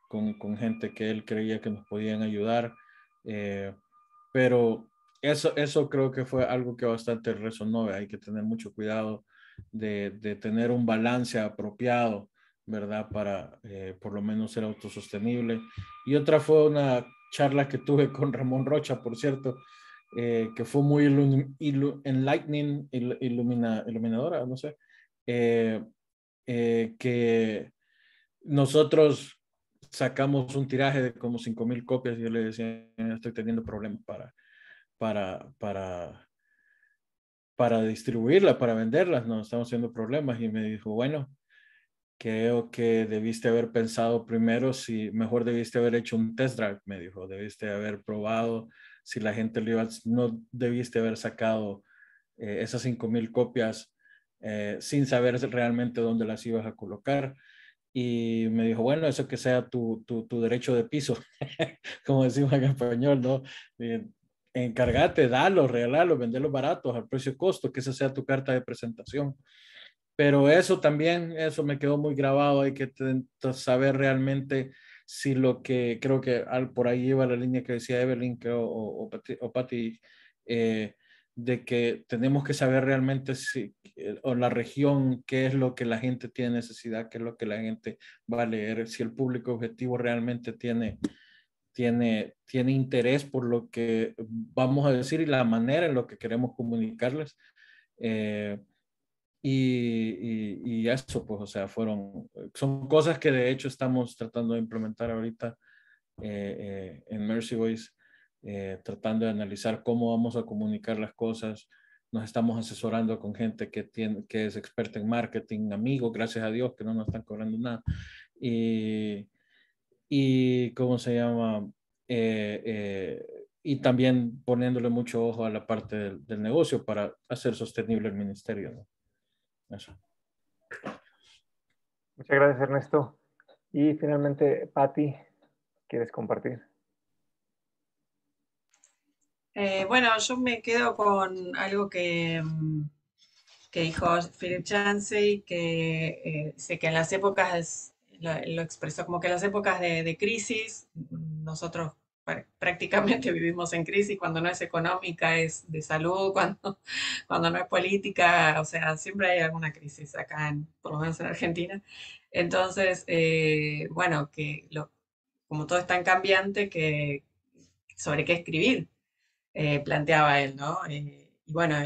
con gente que él creía que nos podían ayudar. Pero eso creo que fue algo que bastante resonó. Hay que tener mucho cuidado de tener un balance apropiado, ¿verdad? Para por lo menos ser autosostenible. Y otra fue una charla que tuve con Ramón Rocha, por cierto, que fue muy enlightening, iluminadora, no sé, que nosotros sacamos un tiraje de como 5,000 copias y yo le decía, estoy teniendo problemas para distribuirla, para venderlas, no estamos haciendo problemas. Y me dijo, bueno, creo que debiste haber pensado primero si mejor debiste haber hecho un test drive, me dijo, debiste haber probado si la gente le iba, no debiste haber sacado esas 5,000 copias sin saber realmente dónde las ibas a colocar. Y me dijo, bueno, eso que sea tu derecho de piso, como decimos en español, ¿no? Encárgate, dalo, regalalo, venderlos baratos al precio de costo, que esa sea tu carta de presentación. Pero eso también, eso me quedó muy grabado. Hay que saber realmente si lo que, creo que por ahí iba la línea que decía Evelyn, creo, o Patti, de que tenemos que saber realmente si, o la región, qué es lo que la gente tiene necesidad, qué es lo que la gente va a leer, si el público objetivo realmente tiene interés por lo que vamos a decir y la manera en lo que queremos comunicarles. Y eso, pues, o sea, son cosas que de hecho estamos tratando de implementar ahorita en Mercy Voice, tratando de analizar cómo vamos a comunicar las cosas. Nos estamos asesorando con gente que es experta en marketing, amigos, gracias a Dios, que no nos están cobrando nada. Y ¿cómo se llama? Y también poniéndole mucho ojo a la parte del negocio para hacer sostenible el ministerio, ¿no? Eso. Muchas gracias, Ernesto. Y finalmente, Patti, ¿quieres compartir? Bueno, yo me quedo con algo que dijo Philip Yancey, que sé que en las épocas, lo expresó como que en las épocas de crisis, nosotros prácticamente vivimos en crisis, cuando no es económica, es de salud, cuando no es política, o sea, siempre hay alguna crisis acá, por lo menos en Argentina. Entonces, bueno, como todo es tan cambiante, sobre qué escribir, planteaba él, ¿no? Y bueno,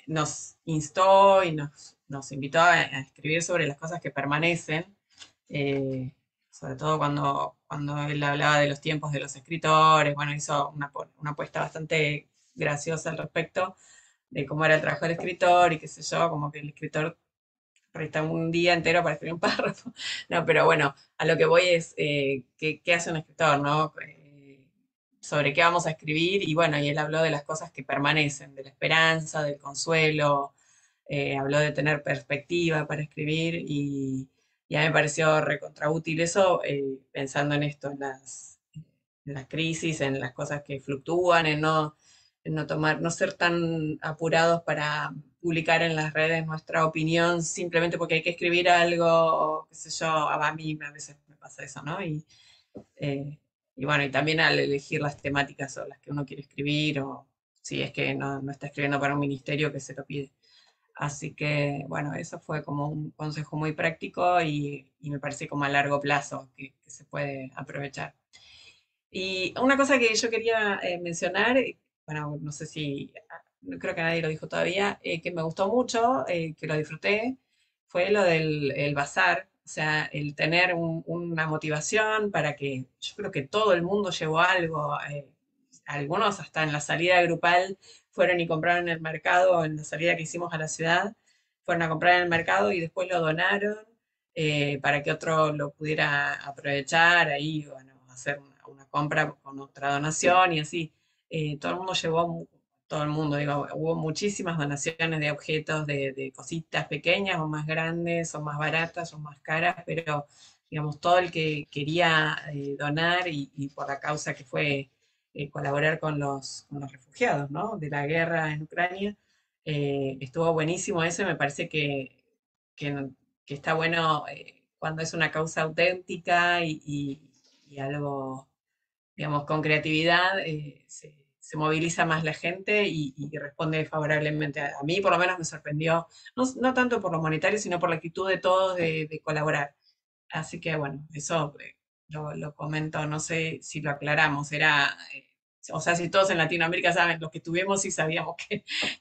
nos instó y nos invitó a escribir sobre las cosas que permanecen, sobre todo cuando él hablaba de los tiempos de los escritores. Bueno, hizo una apuesta bastante graciosa al respecto de cómo era el trabajo del escritor y qué sé yo, como que el escritor resta un día entero para escribir un párrafo. No, pero bueno, a lo que voy es qué hace un escritor, ¿no? Sobre qué vamos a escribir, y bueno, y él habló de las cosas que permanecen, de la esperanza, del consuelo, habló de tener perspectiva para escribir, y ya me pareció recontraútil eso, pensando en esto, en las crisis, en las cosas que fluctúan, no ser tan apurados para publicar en las redes nuestra opinión simplemente porque hay que escribir algo, o qué sé yo, a mí a veces me pasa eso, ¿no? Eh, y bueno, y también al elegir las temáticas sobre las que uno quiere escribir, o si es que no está escribiendo para un ministerio que se lo pide. Así que, bueno, eso fue como un consejo muy práctico, y me parece como a largo plazo que se puede aprovechar. Y una cosa que yo quería mencionar, bueno, no sé si, no creo que nadie lo dijo todavía, que me gustó mucho, que lo disfruté, fue lo del el bazar, o sea, el tener una motivación para que, yo creo que todo el mundo llevó algo, algunos hasta en la salida grupal fueron y compraron en el mercado, en la salida que hicimos a la ciudad, fueron a comprar en el mercado y después lo donaron, para que otro lo pudiera aprovechar ahí, bueno, hacer una compra con otra donación y así. Todo el mundo llevó, todo el mundo, digo, hubo muchísimas donaciones de objetos, de cositas pequeñas o más grandes o más baratas o más caras, pero digamos, todo el que quería donar y por la causa que fue colaborar con con los refugiados, ¿no? De la guerra en Ucrania. Estuvo buenísimo eso y me parece que, que está bueno cuando es una causa auténtica y algo, digamos, con creatividad, se moviliza más la gente y responde favorablemente. A mí por lo menos me sorprendió, no tanto por lo monetario, sino por la actitud de todos de colaborar. Así que bueno, eso lo comento, no sé si lo aclaramos, o sea, si todos en Latinoamérica saben, los que tuvimos sí sabíamos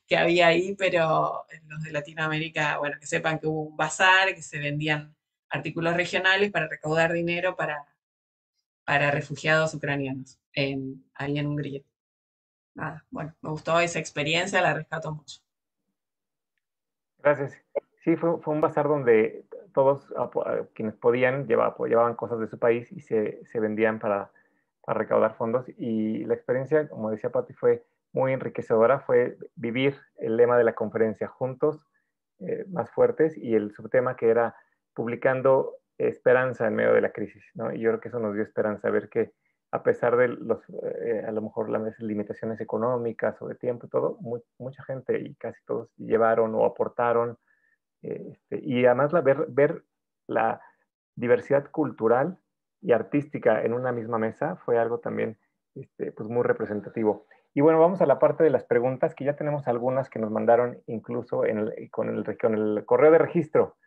que había ahí, pero los de Latinoamérica, bueno, que sepan que hubo un bazar, que se vendían artículos regionales para recaudar dinero para refugiados ucranianos ahí en Hungría. Nada, bueno, me gustó esa experiencia, la rescato mucho. Gracias. Sí, fue un bazar donde todos quienes podían llevaban cosas de su país y se vendían para recaudar fondos. Y la experiencia, como decía Pati, fue muy enriquecedora. Fue vivir el lema de la conferencia, juntos, más fuertes, y el subtema que era publicando esperanza en medio de la crisis, ¿no? Y yo creo que eso nos dio esperanza, ver que a pesar de a lo mejor las limitaciones económicas o de tiempo y todo, mucha gente y casi todos llevaron o aportaron. Y además ver la diversidad cultural y artística en una misma mesa fue algo también pues muy representativo. Y bueno, vamos a la parte de las preguntas, que ya tenemos algunas que nos mandaron incluso con el correo de registro.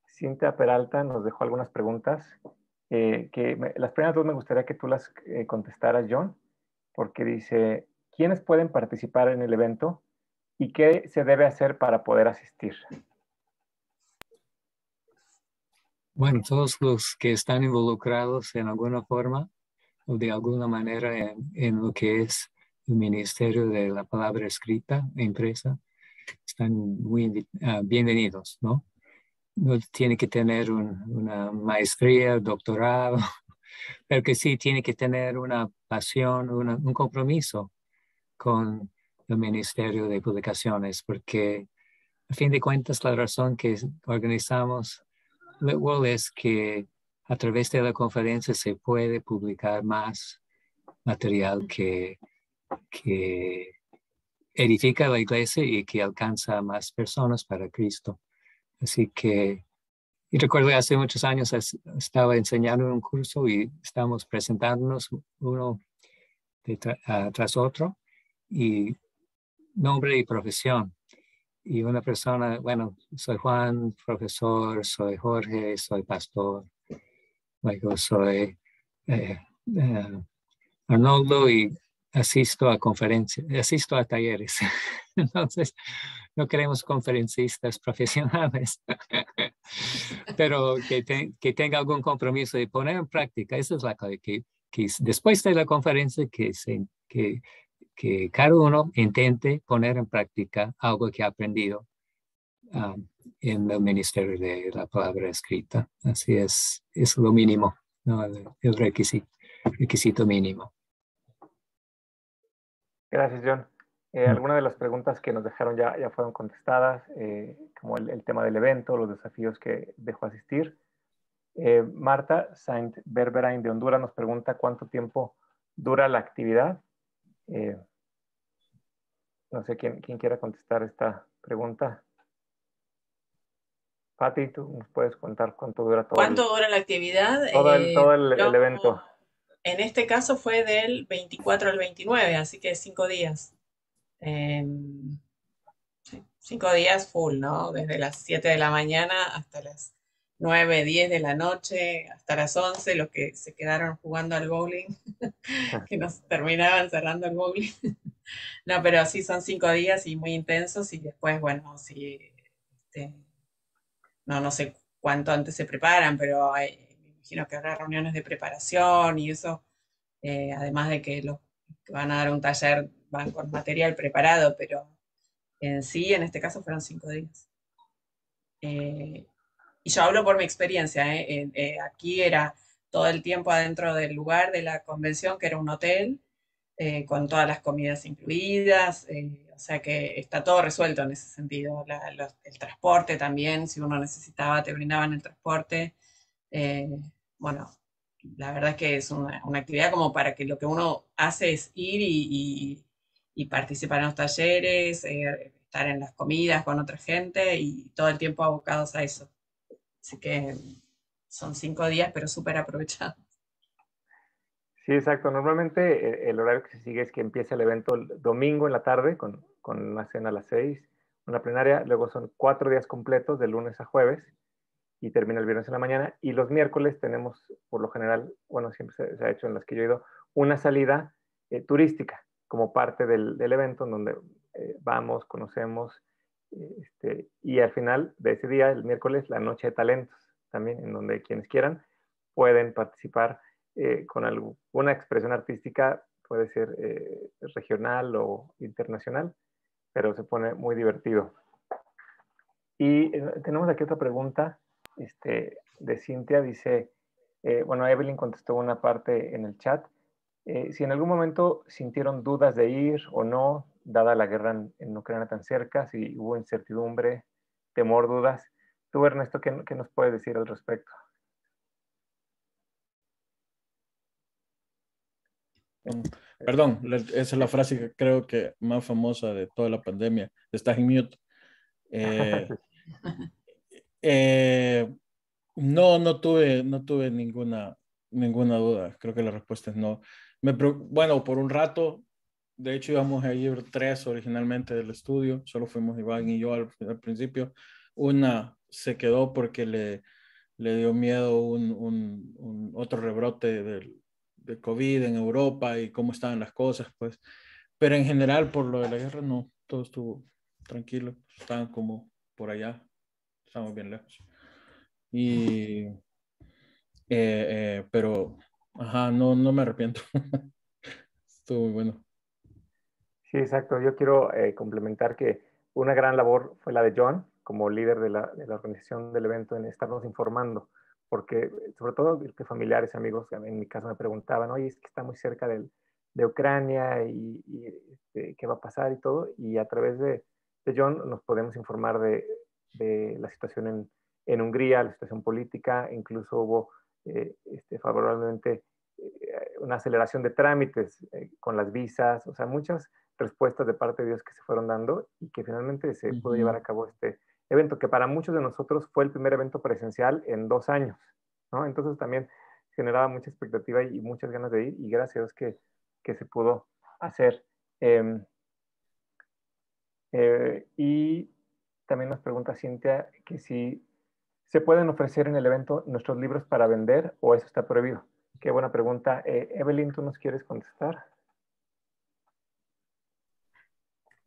Cintia Peralta nos dejó algunas preguntas. Las primeras dos me gustaría que tú las contestaras, John, porque dice, ¿quiénes pueden participar en el evento y qué se debe hacer para poder asistir? Bueno, todos los que están involucrados en alguna forma o de alguna manera en lo que es el Ministerio de la Palabra Escrita e Impresa, están muy bienvenidos, ¿no? No tiene que tener una maestría, doctorado, pero que sí tiene que tener una pasión, un compromiso con el Ministerio de Publicaciones, porque a fin de cuentas la razón que organizamos LitWorld es que a través de la conferencia se puede publicar más material que edifica la iglesia y que alcanza a más personas para Cristo. Así que, y recuerdo hace muchos años estaba enseñando en un curso y estábamos presentándonos uno tras otro, y nombre y profesión. Y una persona, bueno, soy Juan, profesor, soy Jorge, soy pastor, luego soy Arnoldo y asisto a conferencias, asisto a talleres. Entonces, no queremos conferencistas profesionales, pero que tenga algún compromiso de poner en práctica. Esa es la clave, que después de la conferencia que cada uno intente poner en práctica algo que ha aprendido en el Ministerio de la Palabra Escrita. Así es lo mínimo, ¿no? El requisito mínimo. Gracias, John. Algunas de las preguntas que nos dejaron ya fueron contestadas, como el tema del evento, los desafíos que dejó asistir. Marta Saint Berberain de Honduras nos pregunta cuánto tiempo dura la actividad. No sé quién quiera contestar esta pregunta. Pati, ¿tú nos puedes contar cuánto dura todo? ¿Cuánto dura la actividad? Todo el evento. En este caso fue del 24 al 29, así que 5 días. 5 días full, ¿no? Desde las 7 de la mañana hasta las 9, 10 de la noche, hasta las 11, los que se quedaron jugando al bowling, que nos terminaban cerrando el bowling. No, pero sí son 5 días y muy intensos, y después, bueno, sí, no sé cuánto antes se preparan, pero me imagino que habrá reuniones de preparación y eso, además de que los que van a dar un taller van con material preparado, pero en sí, en este caso fueron 5 días. Y yo hablo por mi experiencia, aquí era todo el tiempo adentro del lugar de la convención, que era un hotel, con todas las comidas incluidas, o sea que está todo resuelto en ese sentido. El transporte también, si uno necesitaba, te brindaban el transporte. Eh, bueno, la verdad es que es una actividad como para que lo que uno hace es ir y participar en los talleres, estar en las comidas con otra gente y todo el tiempo abocados a eso. Así que son 5 días, pero súper aprovechados. Sí, exacto. Normalmente el horario que se sigue es que empieza el evento el domingo en la tarde con una cena a las 6, una plenaria, luego son 4 días completos de lunes a jueves y termina el viernes en la mañana, y los miércoles tenemos, por lo general, bueno, siempre se ha hecho en las que yo he ido, una salida turística como parte del evento en donde vamos, conocemos, y al final de ese día, el miércoles, la noche de talentos también, en donde quienes quieran pueden participar con alguna expresión artística, puede ser regional o internacional, pero se pone muy divertido. Y tenemos aquí otra pregunta de Cintia. Dice, bueno, Evelyn contestó una parte en el chat. Si en algún momento sintieron dudas de ir o no, dada la guerra en Ucrania tan cerca, si hubo incertidumbre, temor, dudas. Tú, Ernesto, ¿qué nos puedes decir al respecto? Perdón, esa es la frase que creo que más famosa de toda la pandemia. Estás en mute. No tuve ninguna duda. Creo que la respuesta es no. Bueno, por un rato, de hecho íbamos a ir 3 originalmente del estudio, solo fuimos Iván y yo al principio. Una se quedó porque le dio miedo un otro rebrote de COVID en Europa y cómo estaban las cosas, pues. Pero en general, por lo de la guerra, no, todo estuvo tranquilo. Estaban como por allá, estamos bien lejos. Pero, ajá, no me arrepiento. Estuvo muy bueno. Sí, exacto. Yo quiero complementar que una gran labor fue la de John, como líder de la organización del evento, en estarnos informando, porque sobre todo que familiares, amigos, en mi caso me preguntaban, oye, es que está muy cerca de Ucrania y qué va a pasar y todo, y a través de John nos podemos informar de la situación en Hungría, la situación política, incluso hubo favorablemente una aceleración de trámites con las visas, o sea, muchas respuestas de parte de Dios que se fueron dando y que finalmente se pudo llevar a cabo este evento, que para muchos de nosotros fue el primer evento presencial en 2 años, ¿no? Entonces también generaba mucha expectativa y muchas ganas de ir, y gracias a Dios que se pudo hacer. Y también nos pregunta Cintia que si se pueden ofrecer en el evento nuestros libros para vender o eso está prohibido. Qué buena pregunta. Evelyn, ¿tú nos quieres contestar?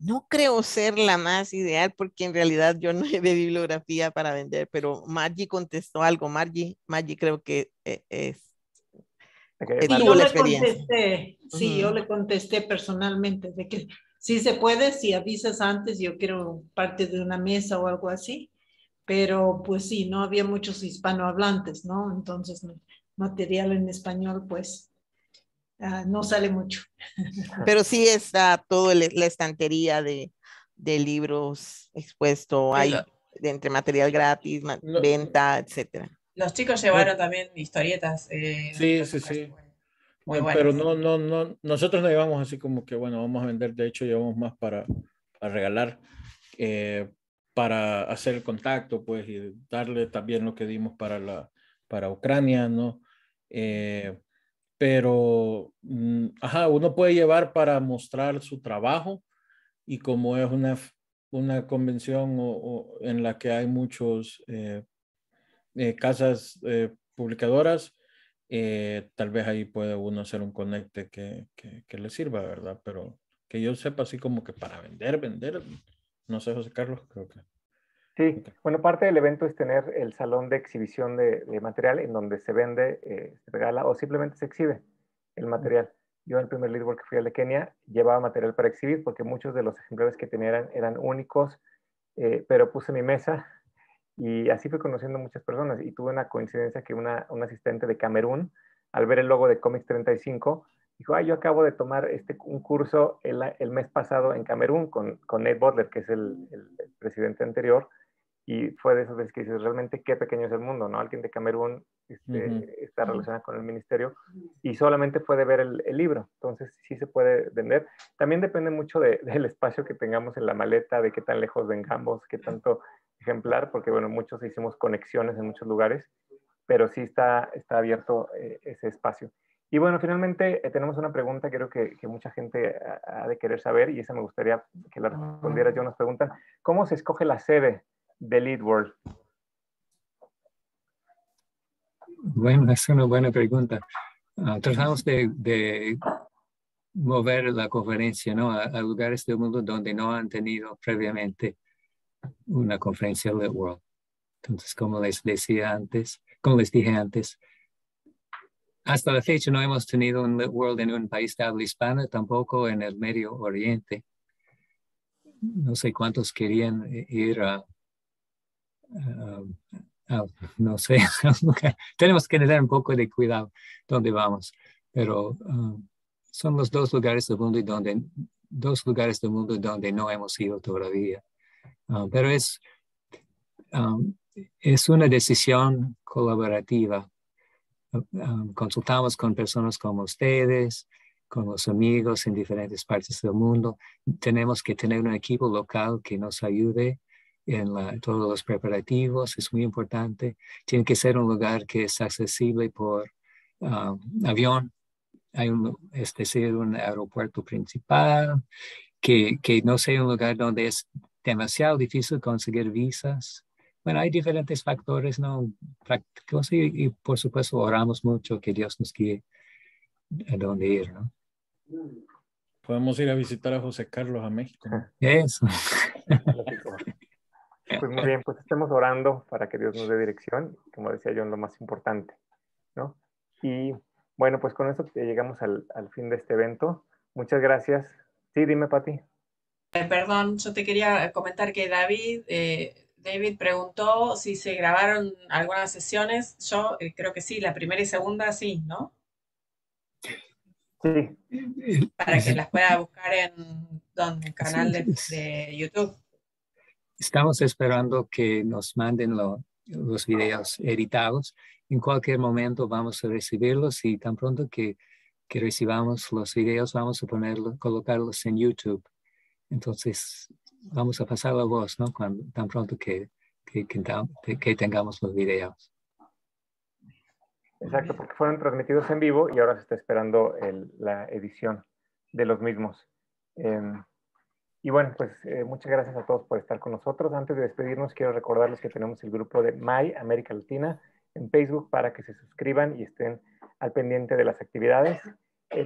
No creo ser la más ideal porque en realidad yo no he de bibliografía para vender, pero Margie contestó algo. Margie creo que Okay, Sí, tuvo yo la le experiencia. contesté, sí, yo le contesté personalmente de que sí se puede, si avisas antes, yo quiero parte de una mesa o algo así, pero pues sí, no había muchos hispanohablantes, ¿no? Entonces, material en español, pues no sale mucho. Pero sí está toda la estantería de libros expuesto, Sí, hay entre material gratis, No, venta, etcétera. los chicos no, llevaron también historietas sí, sí, sí. muy Pero buenas. no, nosotros no llevamos así como que, bueno, vamos a vender. De hecho, llevamos más para regalar, eh, para hacer el contacto, pues, y darle también lo que dimos para Ucrania, ¿no? Pero, ajá, uno puede llevar para mostrar su trabajo, y como es una convención en la que hay muchos casas publicadoras, tal vez ahí puede uno hacer un conecte que le sirva, ¿verdad? Pero que yo sepa así como que para vender, no sé, José Carlos, creo que. Sí, Okay. bueno, parte del evento es tener el salón de exhibición de material en donde se vende, se regala o simplemente se exhibe el material. Yo en el primer Leadboard que fui al de Kenia llevaba material para exhibir porque muchos de los ejemplares que tenía eran únicos, pero puse mi mesa y así fui conociendo muchas personas, y tuve una coincidencia que una asistente de Camerún, al ver el logo de Comics 35, Dijo, yo acabo de tomar un curso el mes pasado en Camerún con Nate Butler, que es el presidente anterior, y fue de esas veces que dices, realmente qué pequeño es el mundo, ¿no? Alguien de Camerún está relacionado con el ministerio y solamente puede ver el libro, entonces sí se puede vender. También depende mucho del espacio que tengamos en la maleta, de qué tan lejos vengamos, qué tanto ejemplar, porque bueno, muchos hicimos conexiones en muchos lugares, pero sí está abierto ese espacio. Y bueno, finalmente tenemos una pregunta que creo que mucha gente ha de querer saber, y esa me gustaría que la respondieras. Yo nos preguntan, ¿cómo se escoge la sede de Lead World? Bueno, es una buena pregunta. Tratamos de mover la conferencia, ¿no? a lugares del mundo donde no han tenido previamente una conferencia Lead World. Entonces, como les dije antes, hasta la fecha no hemos tenido un Lead World en un país de habla hispana, tampoco en el Medio Oriente. No sé cuántos querían ir no sé, tenemos que tener un poco de cuidado donde vamos, pero son los dos lugares del mundo donde no hemos ido todavía. Pero es una decisión colaborativa. Consultamos con personas como ustedes, con los amigos en diferentes partes del mundo. Tenemos que tener un equipo local que nos ayude en todos los preparativos, es muy importante. Tiene que ser un lugar que es accesible por avión. Es decir, un aeropuerto principal, que no sea un lugar donde es demasiado difícil conseguir visas. Bueno, hay diferentes factores, ¿no? Prácticos y por supuesto oramos mucho que Dios nos guíe a dónde ir, ¿no? Podemos ir a visitar a José Carlos a México, ¿no? Eso. Pues muy bien, pues estemos orando para que Dios nos dé dirección, como decía yo, en lo más importante, ¿no? Y bueno, pues con eso llegamos al fin de este evento. Muchas gracias. Sí, dime, Pati. Perdón, yo te quería comentar que David preguntó si se grabaron algunas sesiones. Yo creo que sí, la primera y segunda sí, ¿no? Sí. Para que las pueda buscar en el canal de YouTube. Estamos esperando que nos manden los videos editados. En cualquier momento vamos a recibirlos y tan pronto que recibamos los videos vamos a colocarlos en YouTube. Entonces vamos a pasar la voz, ¿no? Tan pronto que tengamos los videos. Exacto, porque fueron transmitidos en vivo y ahora se está esperando la edición de los mismos. Y bueno, pues muchas gracias a todos por estar con nosotros. Antes de despedirnos, quiero recordarles que tenemos el grupo de My América Latina en Facebook para que se suscriban y estén al pendiente de las actividades.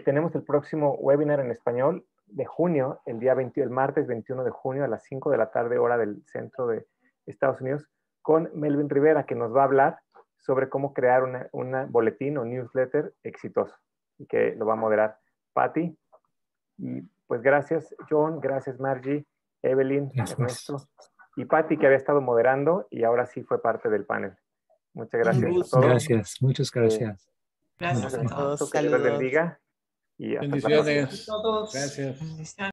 Tenemos el próximo webinar en español de junio, el martes 21 de junio a las 5 de la tarde, hora del centro de Estados Unidos, con Melvin Rivera, que nos va a hablar sobre cómo crear una boletín o newsletter exitoso, y que lo va a moderar Patti. Y pues gracias, John, gracias, Margie, Evelyn, gracias. Ernesto y Patti, que había estado moderando y ahora sí fue parte del panel. Muchas gracias a todos. Gracias, muchas gracias. Gracias a todos. Que Dios les bendiga. Y hasta la próxima. Bendiciones. Gracias.